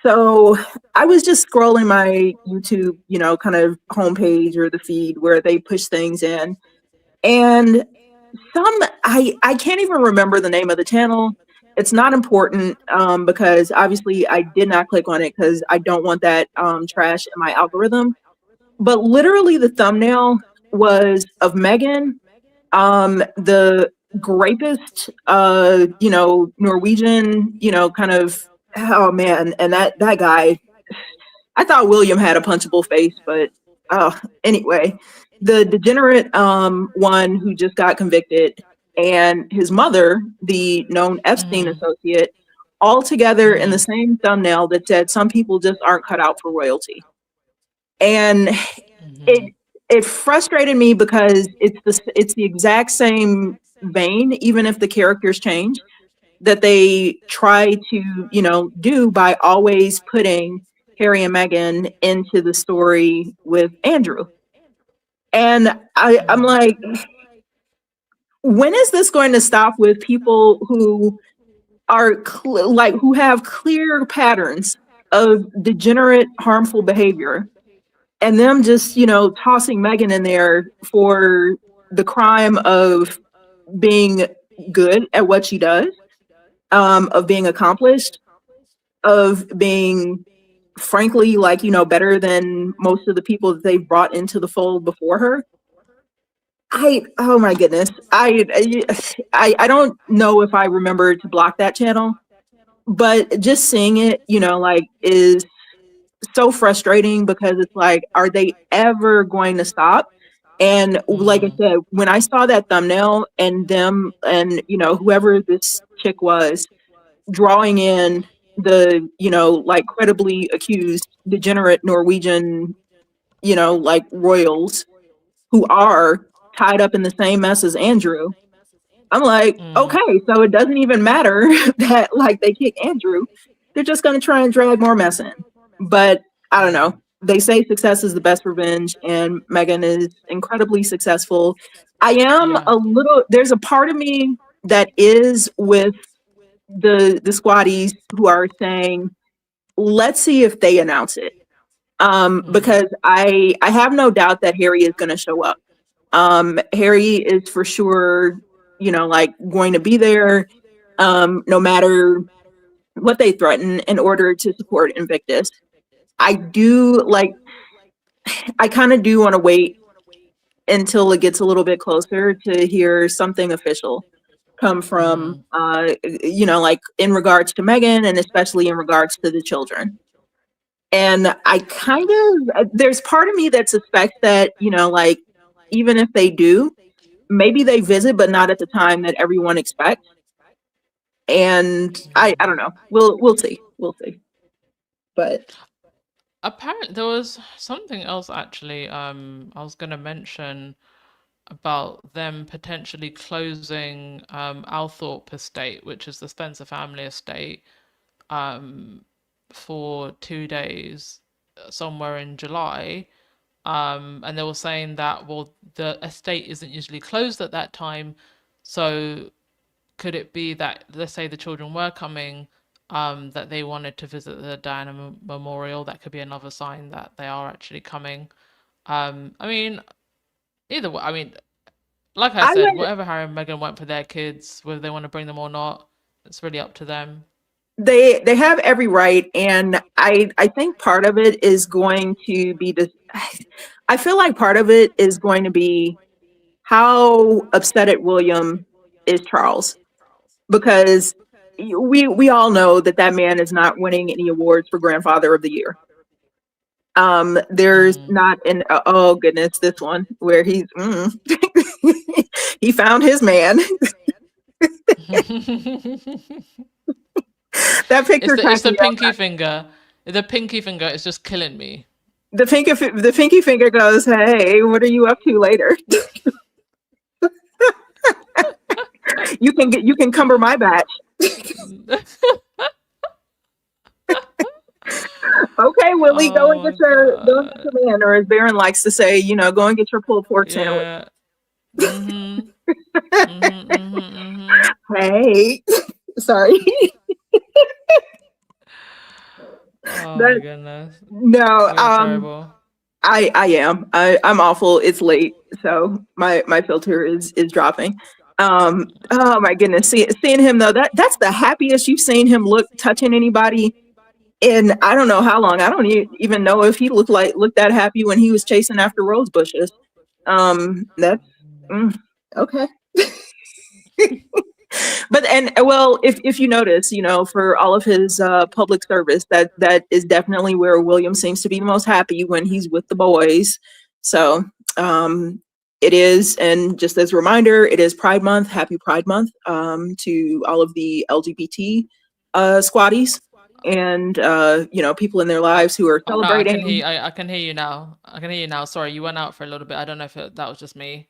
So I was just scrolling my YouTube, kind of homepage or the feed where they push things in. And I can't even remember the name of the channel. It's not important because obviously I did not click on it because I don't want that trash in my algorithm. But literally the thumbnail was of Meghan, the grapist, Norwegian, kind of, oh man, and that guy, I thought William had a punchable face, but anyway, the degenerate one who just got convicted and his mother, the known Epstein associate, all together in the same thumbnail that said some people just aren't cut out for royalty. And it frustrated me because it's the exact same vein, even if the characters change, that they try to, do by always putting Harry and Meghan into the story with Andrew. And I'm like, when is this going to stop with people who are who have clear patterns of degenerate, harmful behavior, and them just, tossing Meghan in there for the crime of being good at what she does, of being accomplished, of being frankly, like, better than most of the people that they've brought into the fold before her. Oh my goodness. I don't know if I remember to block that channel, but just seeing it, like, is so frustrating because it's like, are they ever going to stop? And like I Mm. said, when I saw that thumbnail and them and, whoever this chick was drawing in the, like credibly accused degenerate Norwegian, like royals who are tied up in the same mess as Andrew, I'm like, Mm. okay, so it doesn't even matter that like they kick Andrew. They're just going to try and drag more mess in. But I don't know. They say success is the best revenge, and Meghan is incredibly successful. I am Yeah. a little. There's a part of me that is with the squatties who are saying, let's see if they announce it. Mm. Because I have no doubt that Harry is going to show up. Harry is for sure, like going to be there, no matter what they threaten in order to support Invictus. I do like, I kind of do want to wait until it gets a little bit closer to hear something official come from, Mm. like in regards to Meghan and especially in regards to the children. And I kind of, there's part of me that suspects that, like, even if they do, maybe they visit, but not at the time that everyone expects. And I don't know. We'll see. We'll see. But Apparently, there was something else actually. I was gonna mention about them potentially closing Althorpe Estate, which is the Spencer family estate, um, for 2 days somewhere in July. And they were saying that, well, the estate isn't usually closed at that time. So could it be that, let's say the children were coming, that they wanted to visit the Diana Memorial? That could be another sign that they are actually coming. I mean, either way, I mean, like I I said, read whatever Harry and Meghan want for their kids, whether they want to bring them or not, it's really up to them. they have every right, and I think part of it is going to be the. I feel like part of it is going to be how upset at William is Charles, because we all know that that man is not winning any awards for Grandfather of the Year. There's Mm. not an oh goodness, this one where he's he found his man. That It's picture it's cracked the me up. pinky finger. The pinky finger is just killing me. The pinky finger goes, "Hey, what are you up to later? You can cumber my batch. Okay, Willie, go and Oh get my your god. man, or as Baron likes to say, go and get your pulled pork sandwich. Yeah. Mhm. Mhm. Mhm. Mhm. Hey, sorry, Oh my that goodness. no. We are terrible. I am. I'm awful. It's late, so my filter is dropping. Oh my goodness, seeing him though, that's the happiest you've seen him look touching anybody in I don't know how long. I don't even know if he looked that happy when he was chasing after rose bushes. That's mm, okay. But and well, if you notice, for all of his public service, that is definitely where William seems to be the most happy when he's with the boys. So um, it is, and just as a reminder, it is Pride Month. Happy Pride Month to all of the LGBT squatties and people in their lives who are Oh no, I can hear celebrating. you. I can hear you now. I can hear you now. Sorry, you went out for a little bit. I don't know if that was just me.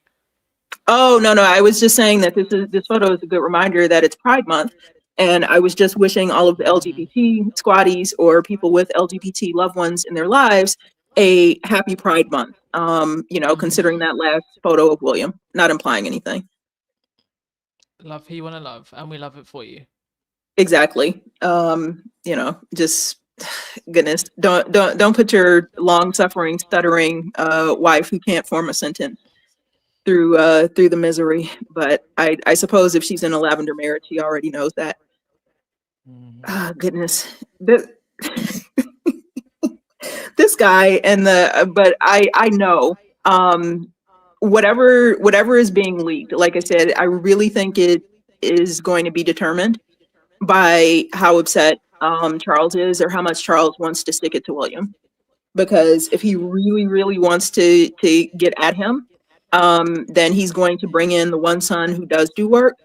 Oh no, I was just saying that this photo is a good reminder that it's Pride Month, and I was just wishing all of the Mm. LGBT squatties or people with LGBT loved ones in their lives a happy Pride Month. Considering Mhm. that last photo of William, not implying anything. Love who you want to love, and we love it for you. Exactly. Just goodness, don't put your long suffering, stuttering wife who can't form a sentence through the misery. But I suppose if she's in a lavender marriage, she already knows that. Mhm. Ah, goodness. This, this guy and but I know whatever is being leaked. Like I said, I really think it is going to be determined by how upset Charles is, or how much Charles wants to stick it to William. Because if he really, really wants to get at him, then he's going to bring in the one son who does do work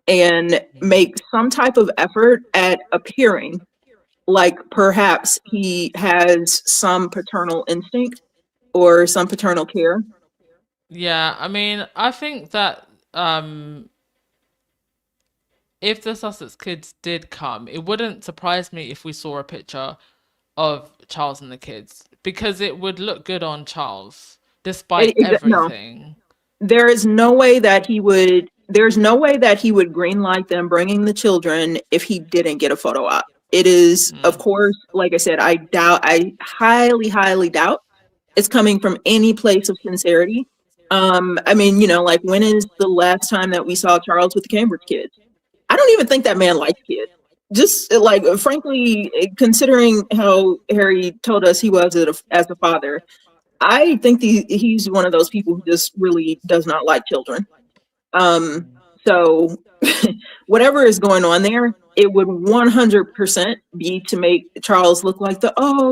and make some type of effort at appearing like perhaps he has some paternal instinct or some paternal care. Yeah, I mean, I think that if the Sussex kids did come, it wouldn't surprise me if we saw a picture of Charles and the kids because it would look good on Charles despite No, everything. there is no way that he would. There's no way that he would greenlight them bringing the children if he didn't get a photo op. It is, of course, like I said, I doubt. I highly, highly doubt it's coming from any place of sincerity. I mean, like when is the last time that we saw Charles with the Cambridge kids? I don't even think that man likes kids. Just like, frankly, considering how Harry told us he was as a father, I think he's one of those people who just really does not like children. Um, so whatever is going on there, it would 100% be to make Charles look like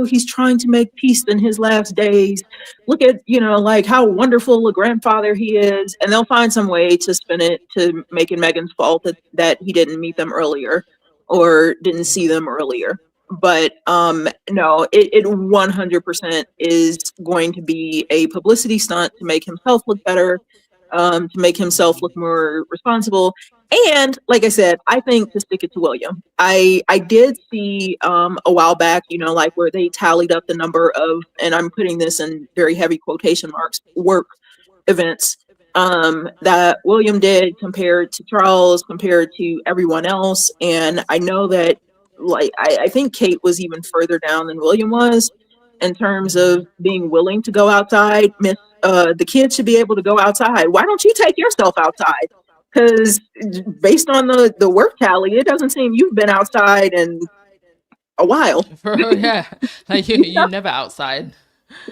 he's trying to make peace in his last days. Look at, like how wonderful a grandfather he is. And they'll find some way to spin it to make it Meghan's fault that he didn't meet them earlier or didn't see them earlier. But no, it 100% is going to be a publicity stunt to make himself look better, to make himself look more responsible. And like I said, I think to stick it to William. I did see a while back, like where they tallied up the number of, and I'm putting this in very heavy quotation marks, work events that William did compared to Charles, compared to everyone else. And I know that, like, I think Kate was even further down than William was in terms of being willing to go outside. The kids should be able to go outside. Why don't you take yourself outside? Because based on the work tally, it doesn't seem you've been outside in a while. Yeah, like you never outside.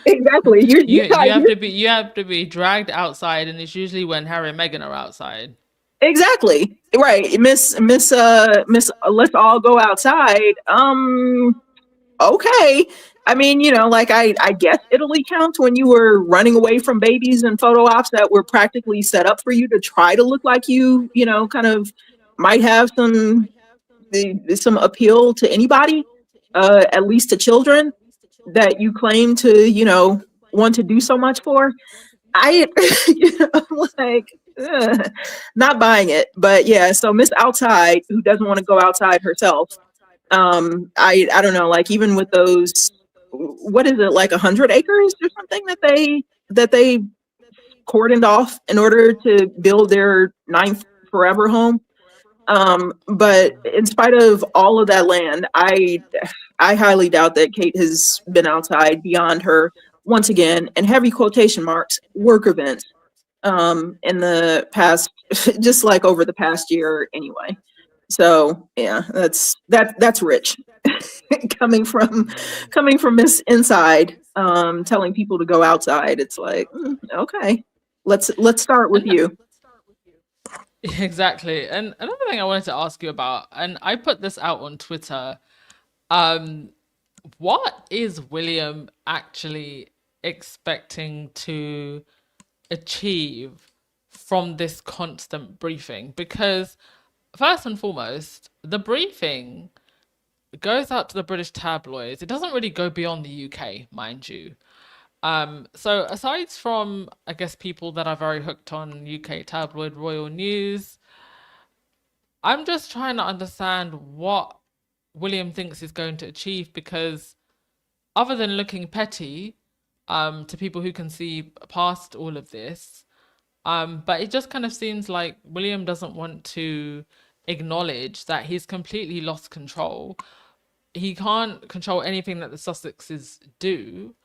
Exactly. You have to be dragged outside, and it's usually when Harry and Meghan are outside. Exactly. Right. Miss let's all go outside. Okay. I mean, like I guess Italy counts when you were running away from babies and photo ops that were practically set up for you to try to look like kind of might have some appeal to anybody, at least to children that you claim to, want to do so much for. I, like, not buying it. But yeah, so Miss Outside, who doesn't want to go outside herself, I don't know, like even with those, what is it, like 100 acres or something that they cordoned off in order to build their ninth forever home. But in spite of all of that land, I highly doubt that Kate has been outside beyond her, once again, in heavy quotation marks, work events in the past, just like over the past year anyway. So yeah, that's rich coming from Miss Inside, telling people to go outside. It's like, okay, let's start with And you. exactly. And another thing I wanted to ask you about, and I put this out on Twitter. Um, what is William actually expecting to achieve from this constant briefing? Because first and foremost, the briefing goes out to the British tabloids. It doesn't really go beyond the UK, mind you. So aside from, I guess, people that are very hooked on UK tabloid royal news, I'm just trying to understand what William thinks he's going to achieve because other than looking petty, to people who can see past all of this, but it just kind of seems like William doesn't want to acknowledge that he's completely lost control. He can't control anything that the Sussexes do.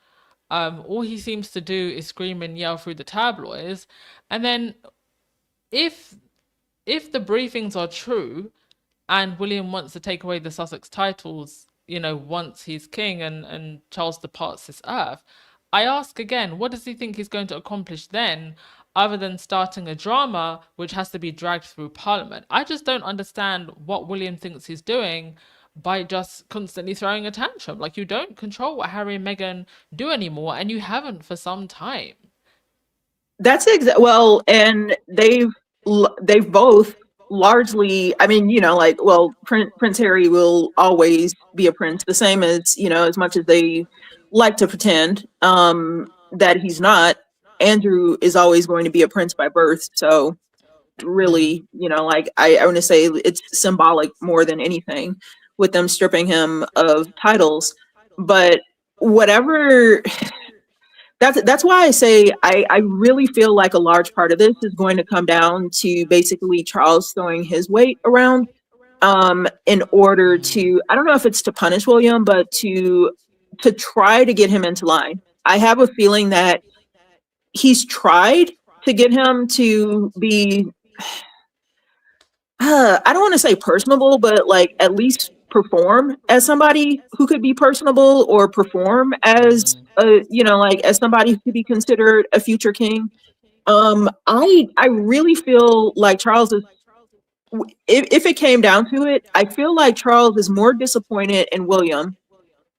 All he seems to do is scream and yell through the tabloids. And then if if the briefings are true and William wants to take away the Sussex titles, once he's king and Charles departs this earth, I ask again, what does he think he's going to accomplish then, other than starting a drama which has to be dragged through Parliament? I just don't understand what William thinks he's doing by just constantly throwing a tantrum. Like, you don't control what Harry and Meghan do anymore, and you haven't for some time. well, and they've both largely. I mean, like, well, Prince Harry will always be a prince, the same as as much as they like to pretend that he's not. Andrew is always going to be a prince by birth. So Mm. really, like I want to say it's symbolic more than anything with them stripping him of titles. But whatever, that's why I say I really feel like a large part of this is going to come down to basically Charles throwing his weight around in order to, I don't know if it's to punish William, but to try to get him into line. I have a feeling that he's tried to get him to be I don't want to say personable, but like at least perform as somebody who could be personable, or perform as like as somebody who could be considered a future king. I really feel like Charles is, if it came down to it, I feel like Charles is more disappointed in William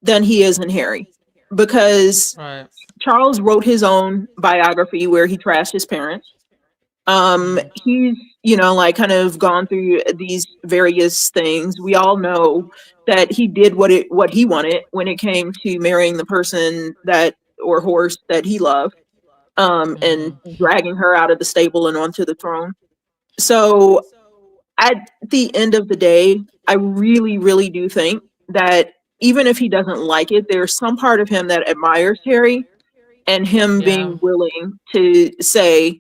than he is in Harry, because Right. Charles wrote his own biography where he trashed his parents. He's, like kind of gone through these various things. We all know that he did what he wanted when it came to marrying the person that, or horse that he loved, and dragging her out of the stable and onto the throne. So at the end of the day, I really, really do think that even if he doesn't like it, there's some part of him that admires Harry, and him Yeah. being willing to say,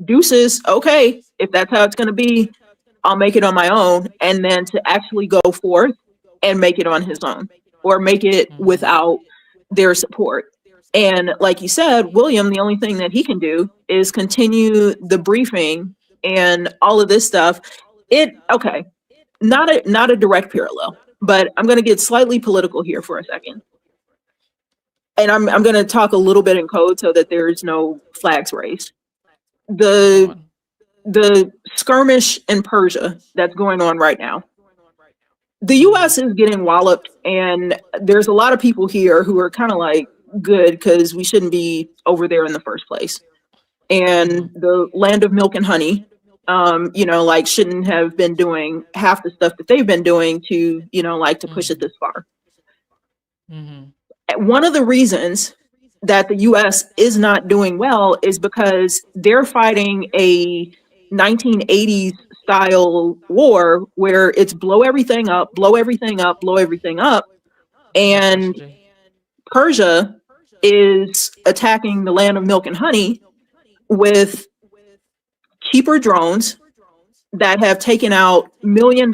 deuces, okay, if that's how it's going to be, I'll make it on my own. And then to actually go forth and make it on his own, or make it without their support. And like you said, William, the only thing that he can do is continue the briefing and all of this stuff. Okay, not a direct parallel, but I'm going to get slightly political here for a second. And I'm going to talk a little bit in code so that there's no flags raised. Go The on. the skirmish in Persia that's going on right now. The US is getting walloped, and there's a lot of people here who are kind of like, good, because we shouldn't be over there in the first place. And the land of milk and honey, like shouldn't have been doing half the stuff that they've been doing to, like to push it this far. One of the reasons that the US is not doing well is because they're fighting a 1980s style war where it's blow everything up, blow everything up, blow everything up. And Atrocity. Persia is attacking the land of milk and honey with cheaper drones that have taken out $1 million,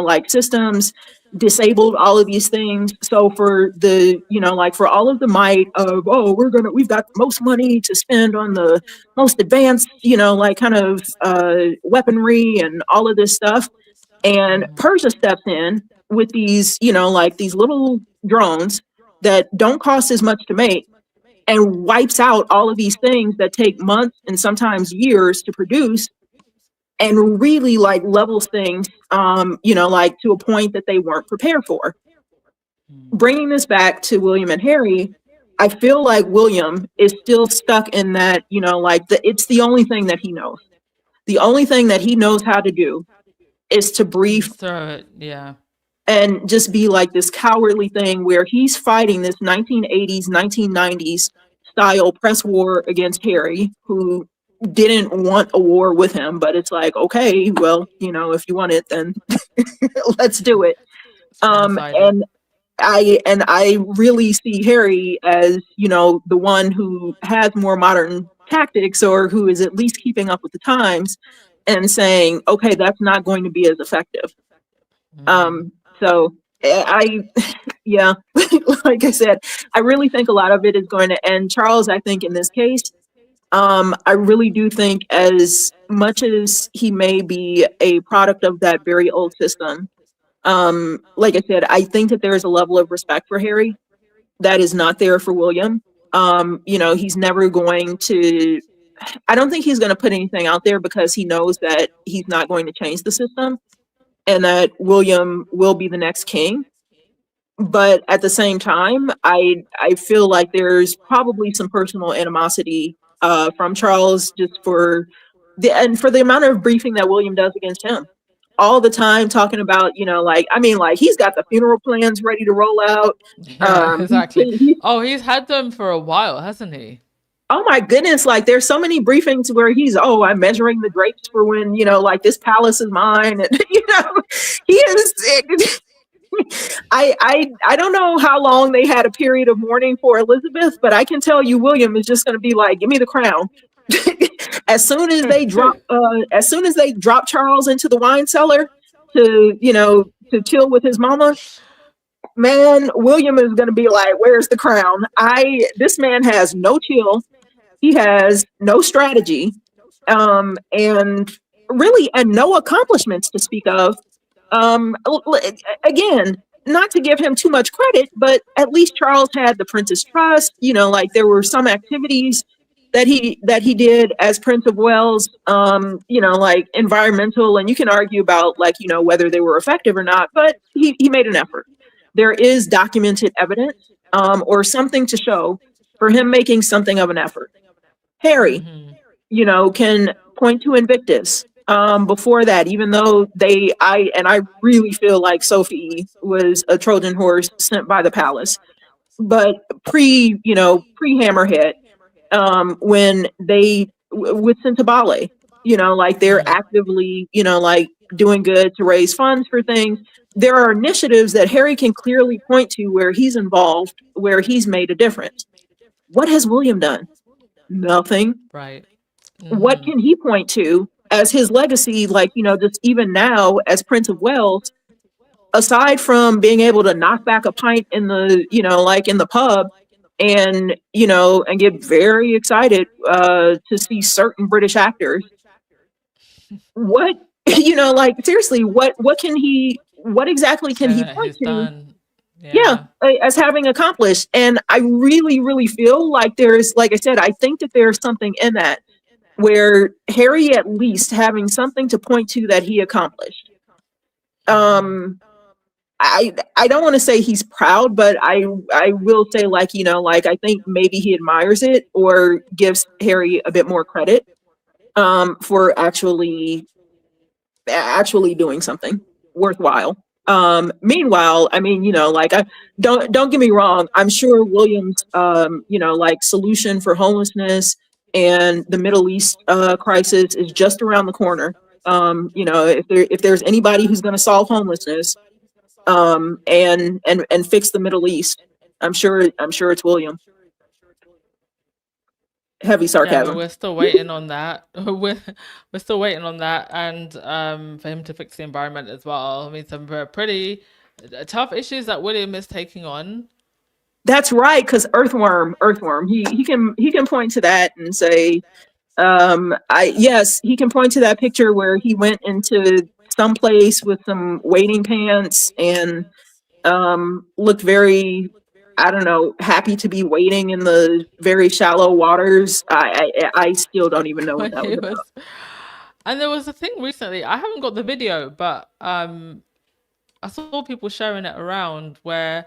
like systems, disabled all of these things. So for the, like for all of the might of, oh, we've got the most money to spend on the most advanced, like kind of weaponry and all of this stuff. And Persia steps in with these, like these little drones that don't cost as much to make, and wipes out all of these things that take months and sometimes years to produce, and really like levels things, like to a point that they weren't prepared for. Bringing this back to William and Harry, I feel like William is still stuck in that, like it's the only thing that he knows. The only thing that he knows how to do is to brief Just throw it. Yeah. and just be like this cowardly thing where he's fighting this 1980s, 1990s style press war against Harry, who didn't want a war with him, but it's like, okay, well, if you want it, then let's do it. It's one sided. And I really see Harry as, the one who has more modern tactics, or who is at least keeping up with the times, and saying, okay, that's not going to be as effective. So yeah, like I said, I really think a lot of it is going to end Charles. I think in this case, I really do think, as much as he may be a product of that very old system, like I said, I think that there is a level of respect for Harry that is not there for William. He's never going to, I don't think he's going to put anything out there, because he knows that he's not going to change the system, and that William will be the next king. But at the same time, I feel like there's probably some personal animosity from Charles, just for the amount of briefing that William does against him all the time, talking about, like, I mean, like, he's got the funeral plans ready to roll out. Yeah, exactly. He Oh, he's had them for a while, hasn't he? Oh my goodness, like there's so many briefings where I'm measuring the grapes for when, like this palace is mine. And he is I don't know how long they had a period of mourning for Elizabeth, but I can tell you William is just gonna be like, give me the crown. As soon as they drop Charles into the wine cellar to chill with his mama, man, William is gonna be like, where's the crown? This man has no chill. He has no strategy, and no accomplishments to speak of. Again, not to give him too much credit, but at least Charles had the Prince's trust. Like there were some activities that he did as Prince of Wales, like environmental, and you can argue about like whether they were effective or not, but he made an effort. There is documented evidence, or something to show for him making something of an effort. Harry, Mm-hmm. can point to Invictus. Before that, even though I really feel like Sophie was a Trojan horse sent by the palace, but pre Hammerhead, when they with Sentabale, like they're Mm. actively, like doing good to raise funds for things. There are initiatives that Harry can clearly point to where he's involved, where he's made a difference. What has William done? Nothing. Right. What Mm-hmm. can he point to as his legacy, like, just even now as Prince of Wales, aside from being able to knock back a pint in the, like in the pub, and, and get very excited to see certain British actors? What, like seriously, what exactly can Say he that point he's to? done. Yeah, Yeah. as having accomplished. And I really, really feel like like I said, I think that there's something in that where Harry at least having something to point to that he accomplished. Mm-hmm. I don't want to say he's proud, but I will say like, like I think maybe he admires it or gives Harry a bit more credit for actually doing something worthwhile. Meanwhile, I mean, like I don't get me wrong, I'm sure Williams like solution for homelessness and the Middle East crisis is just around the corner. If there's anybody who's going to solve homelessness, and fix the Middle East, I'm sure it's William. Heavy Yeah, but sarcasm. we're still waiting on that. We're still waiting on that, and for him to fix the environment as well. I mean, some pretty tough issues that William is taking on. That's right, because earthworm. He can point to that and say, he can point to that picture where he went into some place with some wading pants and looked very, I don't know, happy to be wading in the very shallow waters. I still don't even know what When that he was about. was, and there was a thing recently. I haven't got the video, but I saw people sharing it around where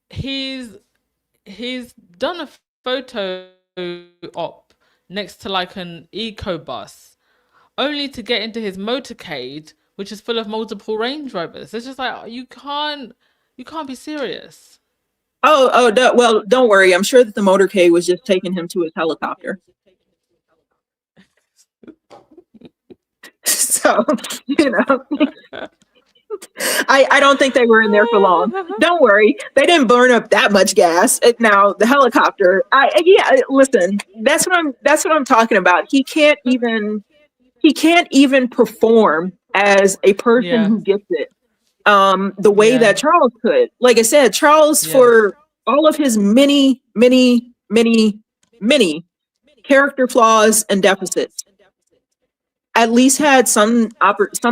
he's he's done a photo op next to like an eco bus, only to get into his motorcade, which is full of multiple Range Rovers. It's just like you can't be serious. Well, don't worry. I'm sure that the motorcade was just taking him to his helicopter. So, you know, I don't think they were in there for long. Don't worry, they didn't burn up that much gas. Now the helicopter, listen, that's what I'm talking about. He can't even perform as a person Yeah, who gets it. The way yeah, that Charles could. Like I said, Charles, yeah. for all of his many, many, many, many character flaws and deficits, at least had some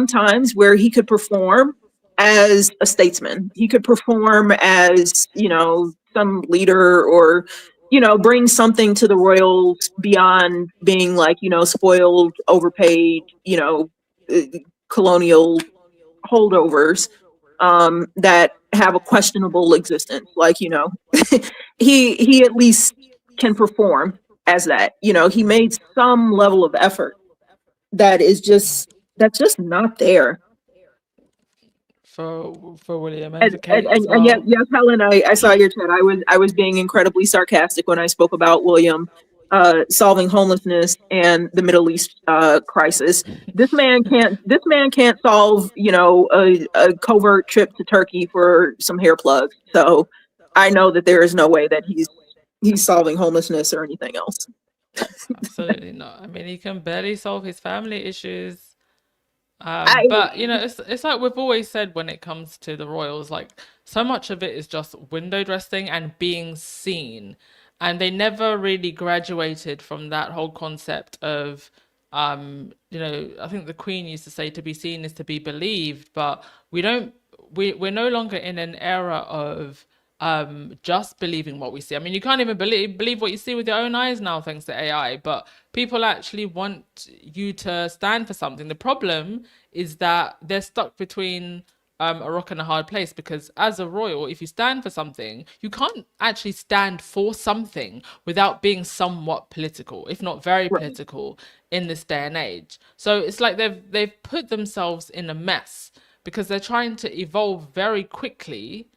times where he could perform as a statesman. He could perform as, some leader, or, bring something to the royals beyond being like, spoiled, overpaid, uh, colonial holdovers that have a questionable existence. Like, he at least can perform. as that. You know, he made some level of effort that is just that's just not there. For William and for Kate as And yet, well. yes, Helen, I saw your chat. I was being incredibly sarcastic when I spoke about William solving homelessness and the Middle East crisis. This man can't solve, you know, a covert trip to Turkey for some hair plugs. So I know that there is no way that he's solving homelessness or anything else. Absolutely not. I mean, he can barely solve his family issues. I But you know, it's like we've always said when it comes to the royals, like so much of it is just window dressing and being seen, and they never really graduated from that whole concept of, you know, I think the Queen used to say, "To be seen is to be believed," but we don't. We're no longer in an era of just believing what we see. I mean, you can't even believe what you see with your own eyes now thanks to AI, but people actually want you to stand for something. The problem is that they're stuck between a rock and a hard place, because as a royal, if you stand for something, you can't actually stand for something without being somewhat political, if not very right. political, in this day and age. So it's like they've put themselves in a mess because they're trying to evolve very quickly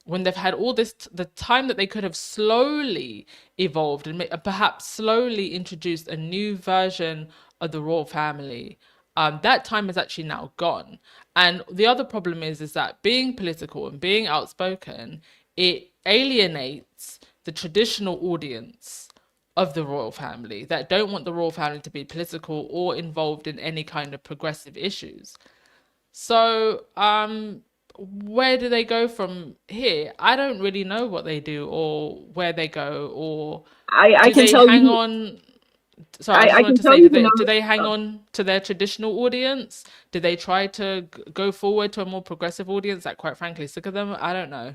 when they've had all this the time that they could have slowly evolved and perhaps slowly introduced a new version of the royal family. That time is actually now gone. And the other problem is that being political and being outspoken, it alienates the traditional audience of the royal family that don't want the royal family to be political or involved in any kind of progressive issues. So, where do they go from here? I don't really know what they do or where they go, or I do can they tell hang you on? Sorry, I just I wanted can to tell say, you who knows. do they hang on to their traditional audience? Do they try to go forward to a more progressive audience that, quite frankly, sick of them? I don't know.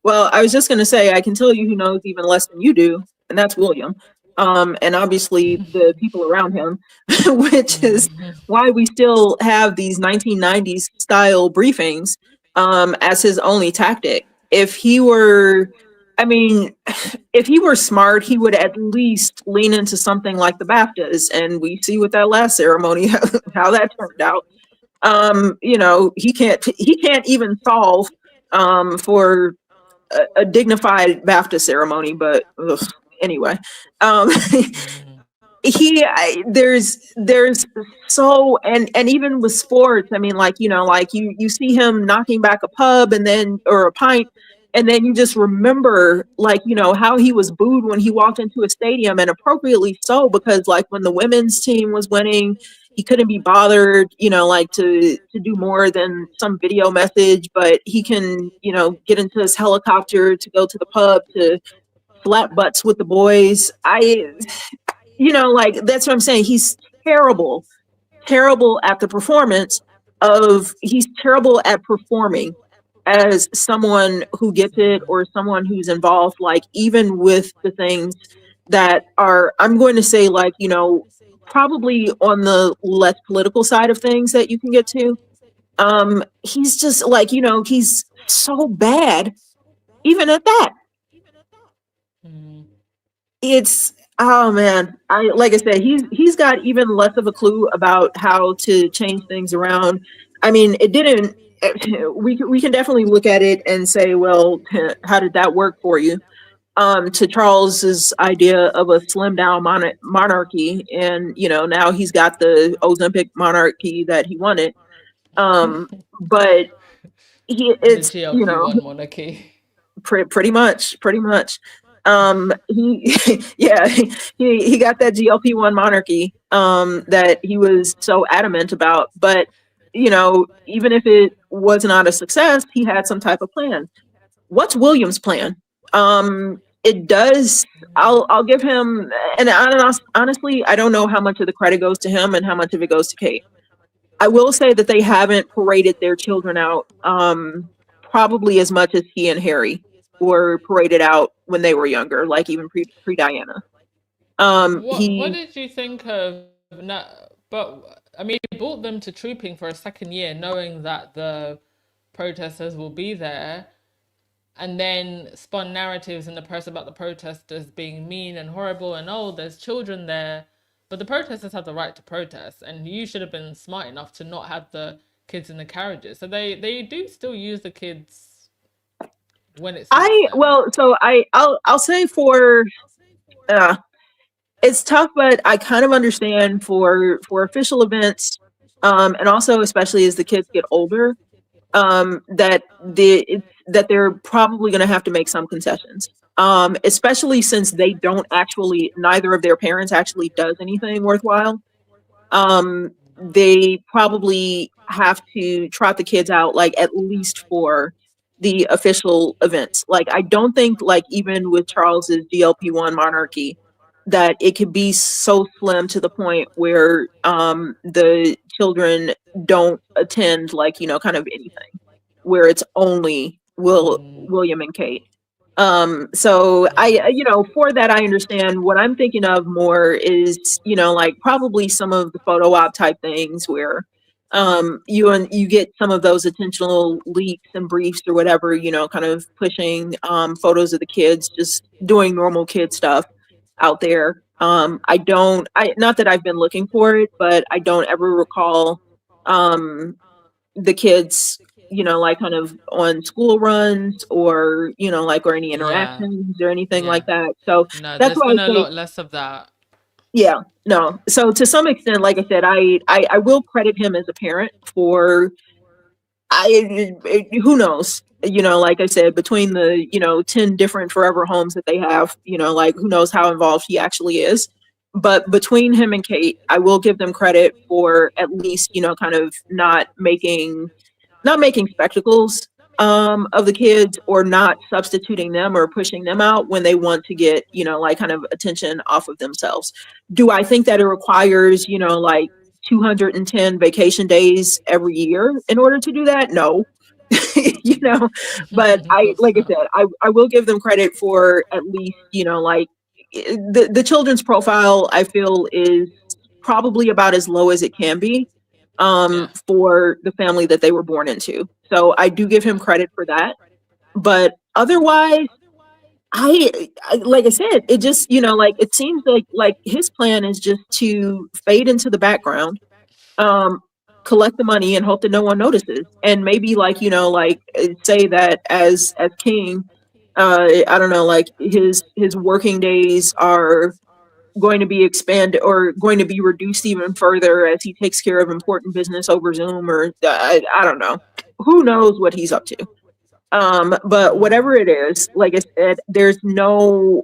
Well, I was just going to say, I can tell you who knows even less than you do, and that's William. And obviously the people around him, which is why we still have these 1990s style briefings as his only tactic. If he were, I mean, if he were smart, he would at least lean into something like the BAFTAs, and we see with that last ceremony how that turned out. You know, he can't even solve for a dignified BAFTA ceremony, but ugh, anyway, um, there's so and even with sports, I mean, like you know, like you see him knocking back a pub and then or a pint, and then you just remember like you know how he was booed when he walked into a stadium, and appropriately so because like when the women's team was winning. He couldn't be bothered, you know, like to do more than some video message, but he can, you know, get into his helicopter to go to the pub to slap butts with the boys. You know, like that's what I'm saying. He's terrible, terrible at the performance he's terrible at performing as someone who gets it or someone who's involved, like even with the things that are, I'm going to say, like, you know, probably on the less political side of things that you can get to. He's just like, you know, he's so bad, even at that. Mm. It's oh man, I like I said, he's got even less of a clue about how to change things around. I mean, it didn't. We can definitely look at it and say, well, how did that work for you? To Charles's idea of a slim down monarchy, and you know now he's got the Ozempic monarchy that he wanted. Um, but The it's you know GLP-1 monarchy. pretty much. He yeah, he got that GLP-1 monarchy that he was so adamant about, but you know, even if it was not a success, he had some type of plan. What's William's plan? It does. I'll give him, and honestly, I don't know how much of the credit goes to him and how much of it goes to Kate. I will say that they haven't paraded their children out probably as much as he and Harry were paraded out when they were younger, like even pre Diana. What He did you think of but I mean, you brought them to trooping for a second year, knowing that the protesters will be there. and then spun narratives in the press about the protesters being mean and horrible, and oh, there's children there. But the protesters have the right to protest, and you should have been smart enough to not have the kids in the carriages. So they do still use the kids when it suits them. I'll say for uh, it's tough, but I kind of understand for official events, and also especially as the kids get older, that they're probably going to have to make some concessions. Especially since they don't actually, neither of their parents actually does anything worthwhile. They probably have to trot the kids out like at least for the official events. Like I don't think like even with Charles's GLP-1 monarchy that it could be so slim to the point where the children don't attend like kind of anything where it's only William and Kate. So Yeah. for that, I understand. What I'm thinking of more is, like probably some of the photo op type things where, you get some of those intentional leaks and briefs or whatever, kind of pushing, photos of the kids, just doing normal kid stuff out there. Not that I've been looking for it, but I don't ever recall, um, the kids, like kind of on school runs or, like or any Yeah. interactions or anything Yeah. like that. So No, that's there's why I been a say, lot less of that. yeah, no. So to some extent, like I said, I will credit him as a parent for who knows, like I said, between the 10 different forever homes that they have, like who knows how involved he actually is. But between him and Kate, I will give them credit for at least kind of not making spectacles of the kids, or not substituting them or pushing them out when they want to get like kind of attention off of themselves. Do I think that it requires like 210 vacation days every year in order to do that? No. you know but Of I course like I not. said, I will give them credit for at least like the children's profile I feel is probably about as low as it can be, Yeah. for the family that they were born into. So I do give him Yeah. credit for that. But otherwise, I like I said, it just like it seems like his plan is just to fade into the background, um, collect the money and hope that no one notices, and maybe like like say that as king, I don't know, like his working days are going to be expanded or going to be reduced even further as he takes care of important business over Zoom, or I don't know. Who knows what he's up to? But whatever it is, like I said, there's no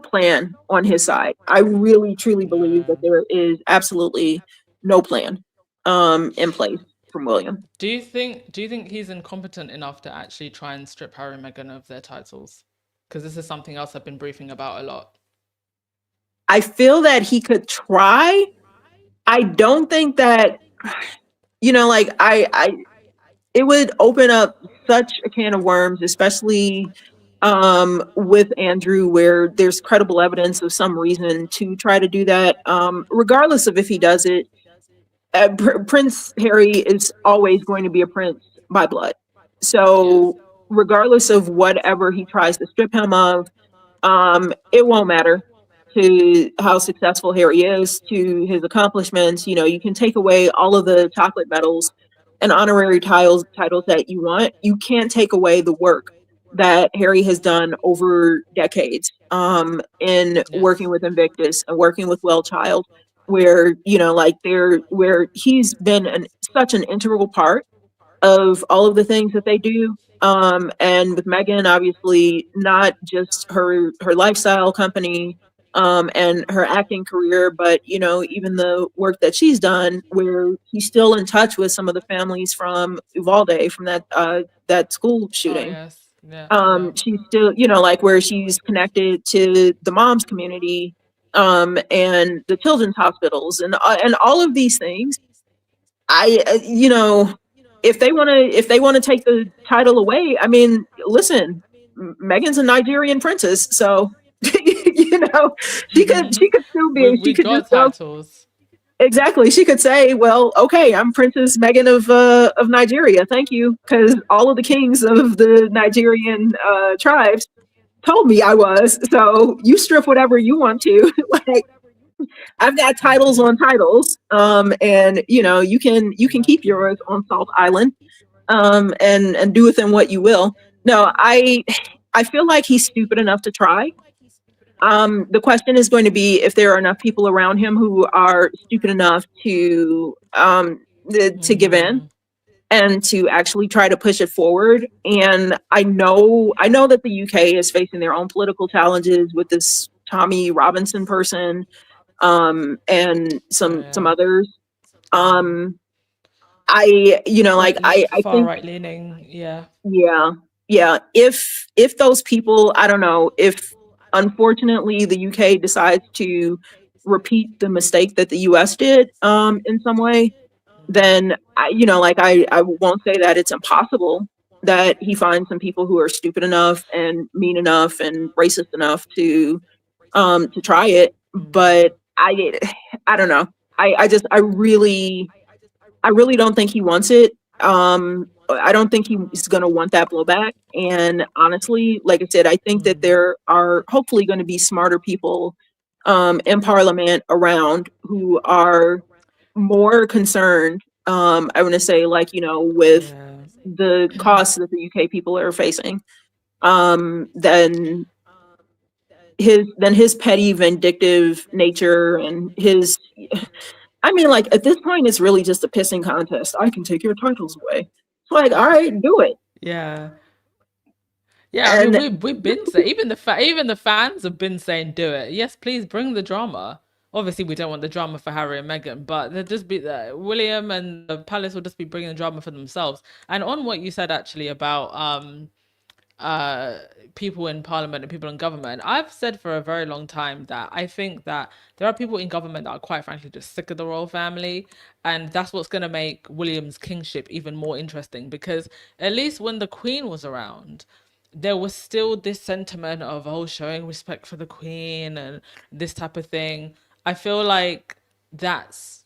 plan on his side. I really truly believe Yeah. that there is absolutely no plan in place from William. Do you think he's incompetent enough to actually try and strip Harry and Meghan of their titles? Because this is something else I've been briefing about a lot. I feel that he could try. I don't think that like I it would open up such a can of worms, especially with Andrew, where there's credible evidence of some reason to try to do that. Regardless of if he does it, Prince Harry is always going to be a prince by blood. Yeah. So regardless of whatever he tries to strip him of, it won't matter to how successful Harry is, to his accomplishments. You can take away all of the chocolate medals and honorary titles that you want. You can't take away the work that Harry has done over decades, in working Yes. with Invictus and working with Well Child, where like where he's been such an integral part of all of the things that they do. And with Meghan, obviously not just her lifestyle company, and her acting career, but even the work that she's done, where he's still in touch with some of the families from Uvalde, from that school Oh shooting. yes. Yeah. Yeah. She's still, like where she's connected to the moms community, and the children's hospitals, and all of these things. I if they want to take the title away, I mean, listen, Megan's a Nigerian princess, so you know she could still We be, she we could just got go. titles. exactly. She could say, "Well, okay, I'm Princess Meghan of Nigeria. Thank you, because all of the kings of the Nigerian tribes told me I was. So you strip whatever you want to. Like I've got titles on titles, and you can keep Exactly. yours on Salt Island, and do with them what you will. No, I feel like he's stupid enough to try. The question is going to be if there are enough people around him who are stupid enough to give in Mm-hmm. and to actually try to push it forward. And I know that the UK is facing their own political challenges with this Tommy Robinson person, and Oh some yeah. others. Um, I you know Well, like I far think right leaning. Yeah. yeah, yeah. If those people, I don't know, if unfortunately the UK decides to repeat the mistake that the US did in some way, then I won't say that it's impossible that he finds some people who are stupid enough and mean enough and racist enough to try it. But I don't know. I really don't think he wants it. I don't think he's going to want that blowback. And honestly, like I said, I think that there are hopefully going to be smarter people in Parliament around who are more concerned. I want to say, like, with Yeah. the costs that the UK people are facing, than his petty, vindictive nature and his. I mean, like, at this point, it's really just a pissing contest. I can take your titles away. It's like, all right, do it. Yeah. Yeah, I mean, And we've been saying, even the fans have been saying do it. Yes, please bring the drama. Obviously, we don't want the drama for Harry and Meghan, but they'll just be William and the palace will just be bringing the drama for themselves. And on what you said actually about uh people in parliament and people in government, I've said for a very long time that I think that there are people in government that are quite frankly just sick of the royal family, and that's what's going to make William's kingship even more interesting, because at least when the queen was around there was still this sentiment of, oh, showing respect for the queen and this type of thing. I feel like that's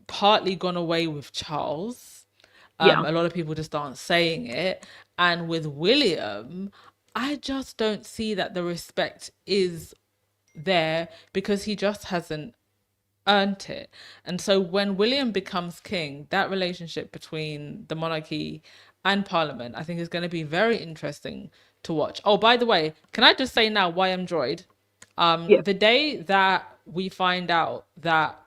partly gone away with Charles. yeah, A lot of people just aren't saying it. And with William, I just don't see that the respect is there because he just hasn't earned it. And so when William becomes king, that relationship between the monarchy and parliament, I think is going to be very interesting to watch. Oh, by the way, can I just say now why I'm droid? yeah. The day that we find out that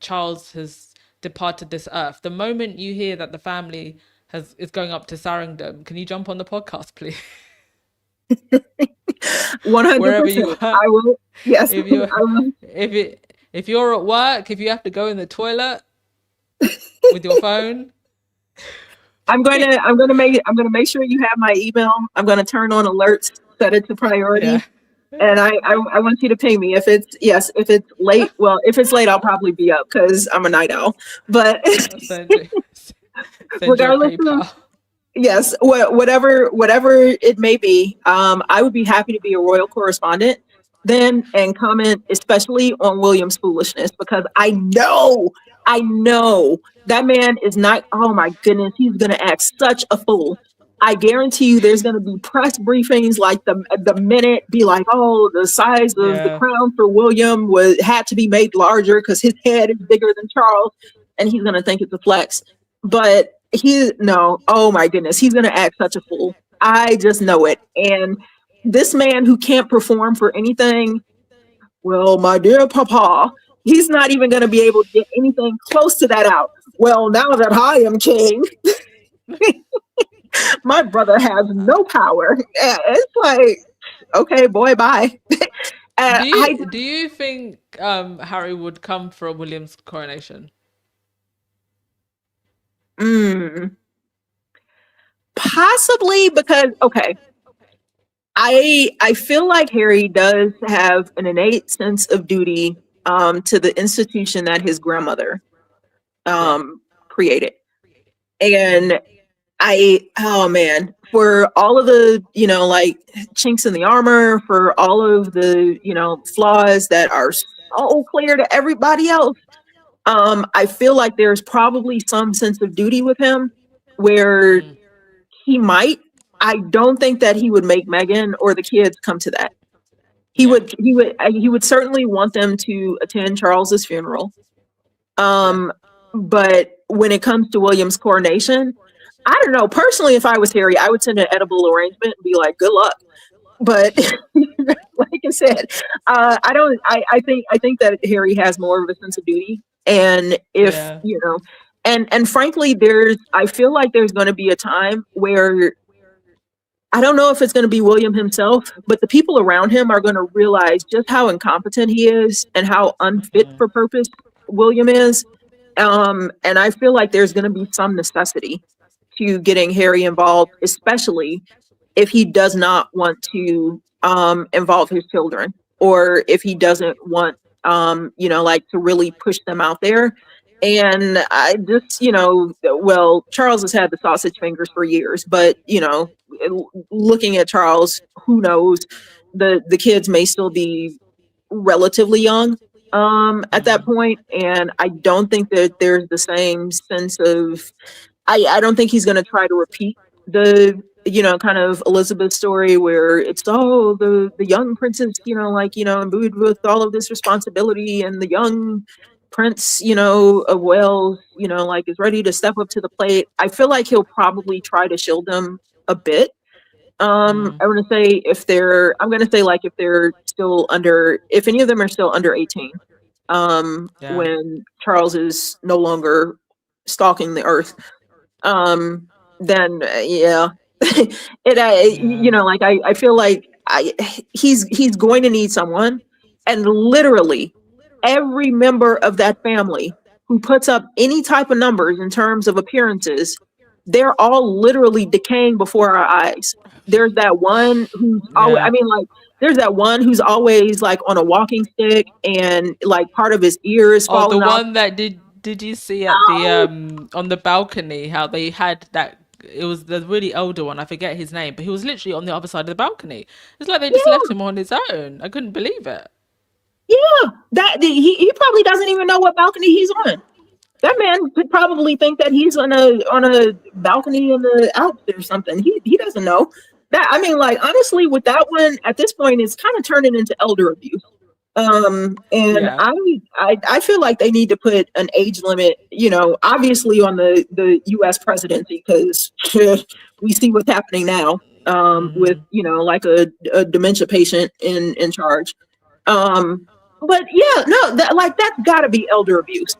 Charles has departed this earth, the moment you hear that the family is going up to Sarandom, can you jump on the podcast, please? Wherever you 100%. are, I will. Yes, if you I will. if you're at work, if you have to go in the toilet with your phone, I'm gonna make sure you have my email. I'm gonna turn on alerts, set it to yeah, priority, and I want you to ping me if it's yes, if it's late. Well, if it's late, I'll probably be up because I'm a night owl. But I'll send you send you a regardless of PayPal. yes, whatever it may be, I would be happy to be a royal correspondent then and comment especially on William's foolishness because I know that man is not. Oh my goodness, he's gonna act such a fool. I guarantee you, there's gonna be press briefings like the minute be like, oh, the size of the Yeah, crown for William was had to be made larger because his head is bigger than Charles, and he's gonna think it's a flex. But he no, oh my goodness, he's gonna act such a fool. I just know it. And this man who can't perform for anything, well, my dear papa, he's not even gonna be able to get anything close to that out. Well, now that I am king, my brother has no power. It's like, okay, boy, bye. I do you think Harry would come for a William's coronation? mm, possibly because okay, I feel like Harry does have an innate sense of duty to the institution that his grandmother Yeah. created. And oh man, for all of the, like chinks in the armor, for all of the, flaws that are so clear to everybody else, I feel like there's probably some sense of duty with him where he might. I don't think that he would make Meghan or the kids come to that. Yeah. He would certainly want them to attend Charles's funeral. Yeah. But when it comes to William's coronation, I don't know. Personally, if I was Harry, I would send an edible arrangement and be like, "Good luck." But like I said, I don't. I think that Harry has more of a sense of duty, and if Yeah. you know, and frankly, there's. I feel like there's going to be a time where I don't know if it's going to be William himself, but the people around him are going to realize just how incompetent he is and how unfit for purpose William is. And I feel like there's going to be some necessity to getting Harry involved, especially if he does not want to involve his children, or if he doesn't want, like to really push them out there. And I just, well, Charles has had the sausage fingers for years, but looking at Charles, who knows? The kids may still be relatively young at that point, and I don't think that there's the same sense of I don't think he's going to try to repeat the kind of Elizabeth story where it's the young princess imbued with all of this responsibility, and the young prince of Wales like is ready to step up to the plate. I feel like he'll probably try to shield them a bit. I want to say I'm going to say like if they're still under, if any of them are still under 18, Yeah. when Charles is no longer stalking the earth, then yeah, Yeah. like I feel like he's going to need someone, and literally every member of that family who puts up any type of numbers in terms of appearances, they're all literally decaying before our eyes. There's that one who's always, I Yeah. mean, like, there's that one who's always like on a walking stick and like part of his ear is Oh, the falling off. one that did you see at the Oh, on the balcony how they had that, it was the really older one, I forget his name, but he was literally on the other side of the balcony. It's like they just left yeah, him on his own. I couldn't believe it. yeah. That he probably doesn't even know what balcony he's on. That man could probably think that he's on a balcony in the Alps or something. He doesn't know. That, I mean, like, honestly, with that one at this point, it's kind of turning into elder abuse. And Yeah. I feel like they need to put an age limit, obviously on the U.S. presidency, because we see what's happening now, with like a dementia patient in charge. But yeah, no, that's got to be elder abuse.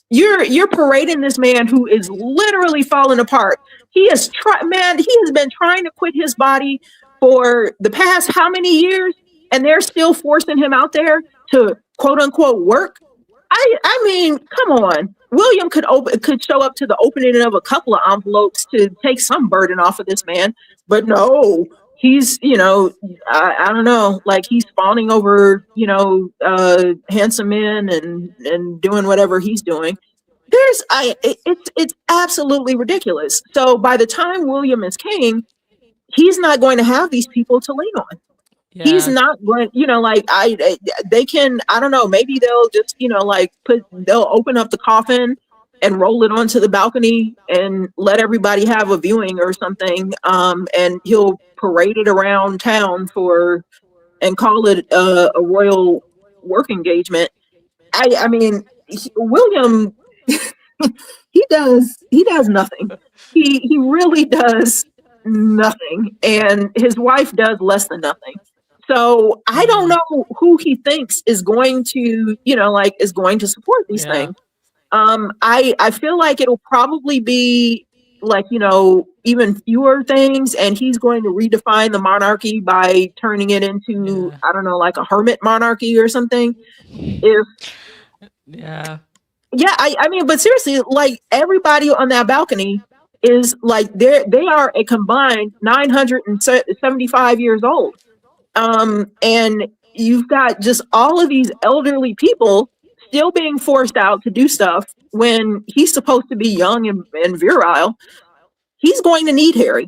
You're parading this man who is literally falling apart. He is man, he has been trying to quit his body for the past how many years, and they're still forcing him out there to quote unquote work. I mean, come on. William could show up to the opening of a couple of envelopes to take some burden off of this man, but no, he's I don't know, like he's fawning over handsome men and doing whatever he's doing. It's absolutely ridiculous. So by the time William is king, he's not going to have these people to lean on. He's Yeah. not going, like they can, I don't know, maybe they'll just, like they'll open up the coffin and roll it onto the balcony and let everybody have a viewing or something. And he'll parade it around town and call it a royal work engagement. I mean, William, he does nothing. He really does nothing, and his wife does less than nothing. So I don't know who he thinks is going to, like is going to support these Yeah. things. I feel like it'll probably be like, even fewer things, and he's going to redefine the monarchy by turning it into, Yeah. I don't know, like a hermit monarchy or something. If Yeah. Yeah, I mean, but seriously, like everybody on that balcony is like they are a combined 975 years old. And you've got just all of these elderly people still being forced out to do stuff when he's supposed to be young and virile. He's going to need Harry.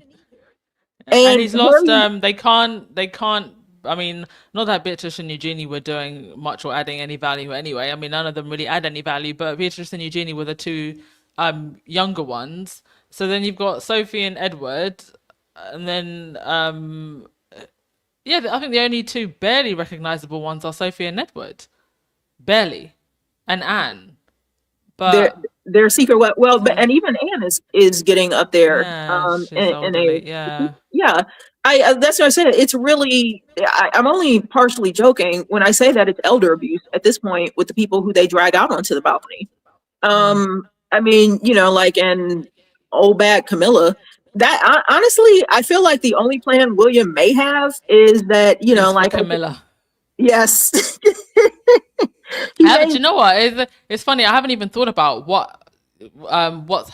And And he's lost Harry, they can't I mean, not that Beatrice and Eugenie were doing much or adding any value anyway. I mean, none of them really add any value, but Beatrice and Eugenie were the two younger ones. So then you've got Sophie and Edward, and then yeah, I think the only two barely recognizable ones are Sophie and Edward, barely, and Anne. Their But their secret well, but so, and even Anne is getting up there yeah, she's in elderly. age. Yeah. Yeah, I that's what I said. It's really I'm only partially joking when I say that it's elder abuse at this point with the people who they drag out onto the balcony. Mm. I mean, like and old bag Camilla. That honestly, I feel like the only plan William may have is that Is for like Camilla. yes, I he haven't. may. You know what? It's funny. I haven't even thought about what's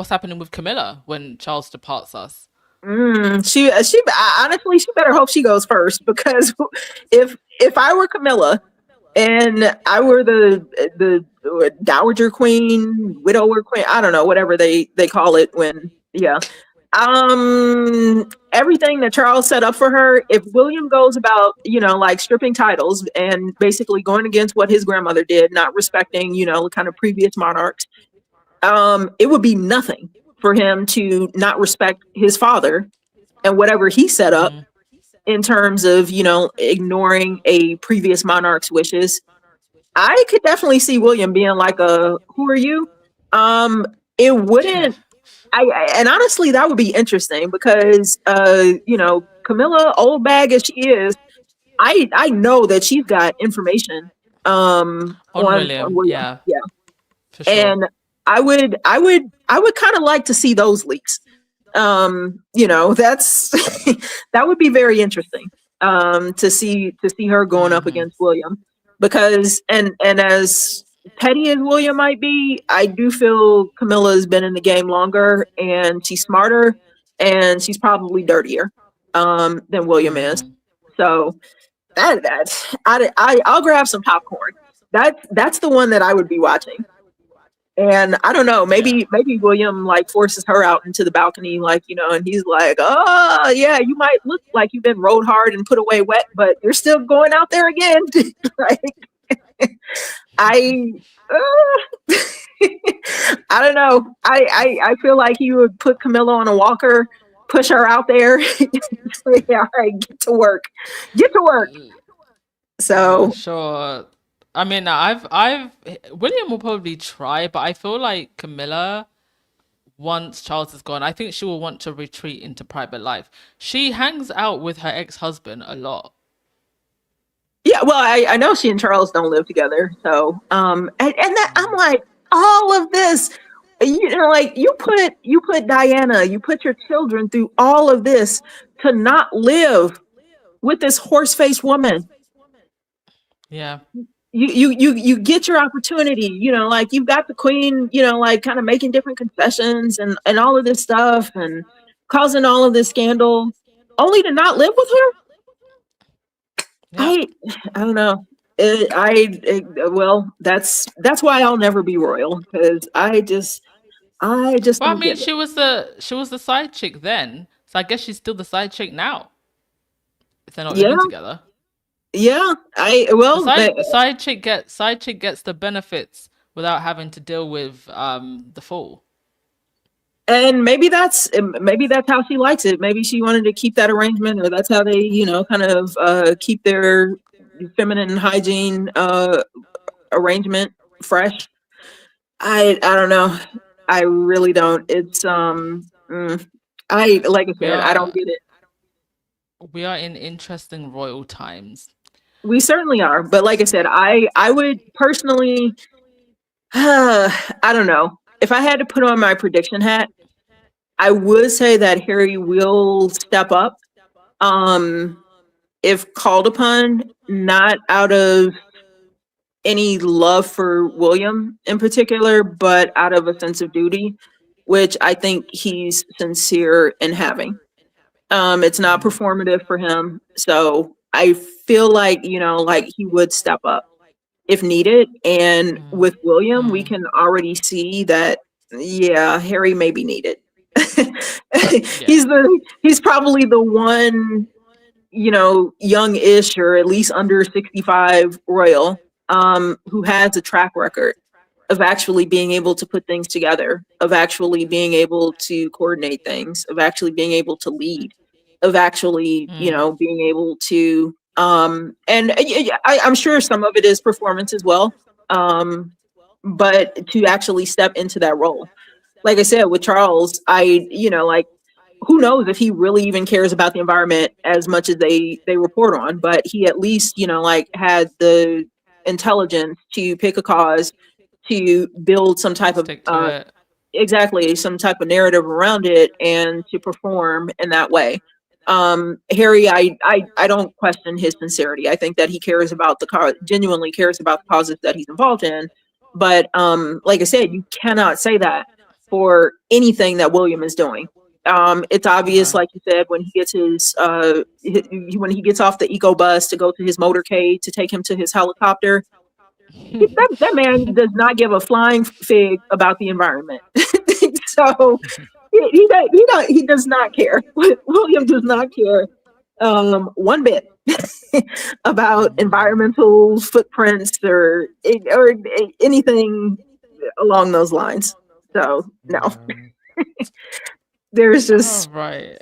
happening with Camilla when Charles departs us. She honestly she better hope she goes first because if I were Camilla and I were the dowager queen, widower queen, I don't know whatever they call it when yeah. Everything that Charles set up for her, if William goes about, like stripping titles and basically going against what his grandmother did, not respecting, kind of previous monarchs, it would be nothing for him to not respect his father and whatever he set up Mm. in terms of, ignoring a previous monarch's wishes. I could definitely see William being like who are you? It Yeah. wouldn't and honestly that would be interesting because Camilla, old bag as she is, I know that she's got information On on William. William. Yeah, Yeah. for sure. And I would kind of like to see those leaks. That's that would be very interesting. To see her going up Hmm. against William because and as petty as William might be, I do feel Camilla's been in the game longer and she's smarter and she's probably dirtier than William is. Hmm. So I'll grab some popcorn. That's the one that I would be watching. And I don't know, Yeah. maybe William like forces her out into the balcony, like, and he's like, oh yeah, you might look like you've been rode hard and put away wet, but you're still going out there again. Like I uh, I don't know. I feel like he would put Camilla on a walker, push her out there, say, all right, get to work. Get to work. Yeah, So sure. I mean, I've William will probably try, but I feel like Camilla, once Charles is gone, I think she will want to retreat into private life. She hangs out with her ex-husband a lot. yeah, well, I know she and Charles don't live together. So and that I'm like, all of this, like you put Diana, you put your children through all of this to not live with this horse faced woman. Yeah. You get your opportunity, like you've got the queen, like kind of making different concessions and all of this stuff and causing all of this scandal, only to not live with her. Yeah. I I don't know. Well, that's why I'll never be royal because I just Well, I don't mean, get it. she was the side chick then, so I guess she's still the side chick now if they're not Yeah, living together. yeah. I The well, side chick gets the benefits without having to deal with the fall. and maybe that's how she likes it. Maybe she wanted to keep that arrangement, or that's how they, kind of keep their feminine hygiene arrangement fresh. I don't know. I really don't. It's I like I We said, I don't are get it. we are in interesting royal times. We certainly are, but like I said, I would personally, I don't know. If I had to put on my prediction hat, I would say that Harry will step up, um, if called upon, not out of any love for William in particular, but out of a sense of duty, which I think he's sincere in having. It's not Mm, performative for him, so I feel like like he would step up if needed. And mm, with William, we mm. can already see that, yeah, Harry may be needed. Yeah. He's probably the one, young-ish or at least under 65 royal, who has a track record of actually being able to put things together, of actually being able to coordinate things, of actually being able to lead, of actually, being able to, and I'm sure some of it is performance as well, but to actually step into that role. Like I said, with Charles, like, who knows if he really even cares about the environment as much as they report on, but he at least, like, had the intelligence to pick a cause, to build some type of Stick to it. exactly, some type of narrative around it, and to perform in that way. Harry, I don't question his sincerity. I think that he cares about the cause, genuinely cares about the causes that he's involved in. But like I said, you cannot say that for anything that William is doing. It's obvious, No. like you said, when he gets when he gets off the eco bus to go to his motorcade to take him to his helicopter, that man does not give a flying fig about the environment. So he does not care. William does not care one bit about environmental footprints or anything along those lines. So no, No. there's All just right.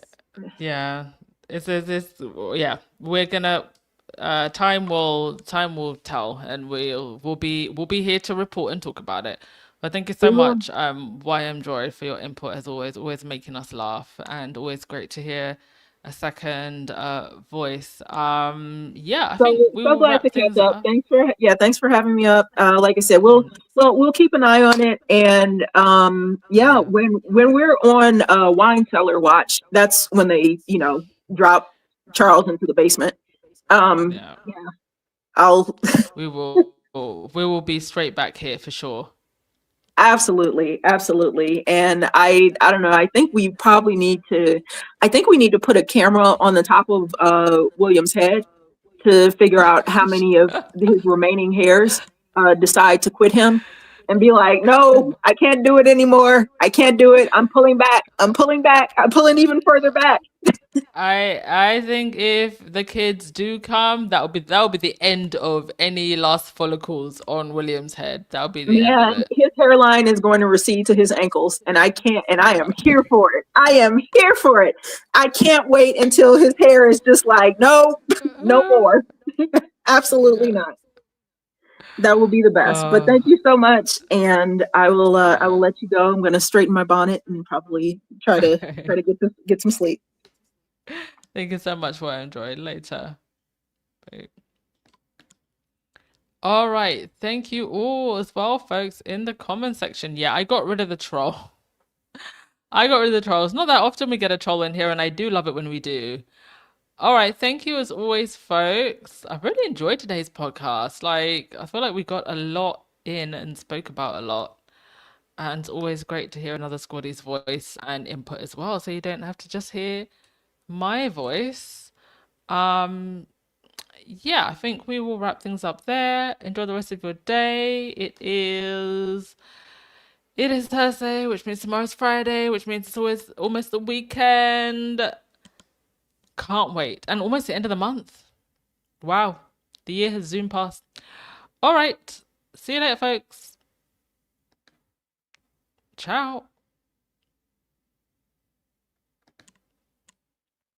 Yeah. It's yeah. We're gonna time will tell, and we'll be here to report and talk about it. But thank you so we will. much, YM Joy, for your input as always making us laugh, and always great to hear a second voice. Yeah, I think we So will glad to wrap catch things up. up. Thanks for having me up. Like I said, we'll keep an eye on it, and yeah, Yeah. when we're on wine cellar watch, that's when they drop Charles into the basement. Yeah. Yeah, I'll We will be straight back here for sure. absolutely, and I don't know. I think we need to put a camera on the top of William's head to figure out how many of his remaining hairs decide to quit him and be like, no, I can't do it anymore. I can't do it. I'm pulling back. I'm pulling back. I'm pulling even further back. I think if the kids do come, that'll be the end of any last follicles on William's head. That'll be the end of Man, it. his hairline is going to recede to his ankles, and I can't, and I Yeah. am here for it. I am here for it. I can't wait until his hair is just like, no, no more. Absolutely Yeah. not. That will be the best. But thank you so much, and I will Yeah. let you go. I'm going to straighten my bonnet and probably try to get some sleep. Thank you so much for enjoying later. Bye. All right. Thank you all as well, folks, in the comment section. Yeah, I got rid of the troll. I got rid of the trolls. Not that often we get a troll in here, and I do love it when we do. All right, thank you as always, folks. I really enjoyed today's podcast. Like, I feel like we got a lot in and spoke about a lot. And it's always great to hear another squaddy's voice and input as well, so you don't have to just hear my voice. Um, yeah, I think we will wrap things up there. Enjoy the rest of your day. It is Thursday, which means tomorrow's Friday, which means it's always almost the weekend. Can't wait. And almost the end of the month. Wow. The year has zoomed past. All right. See you later, folks. Ciao.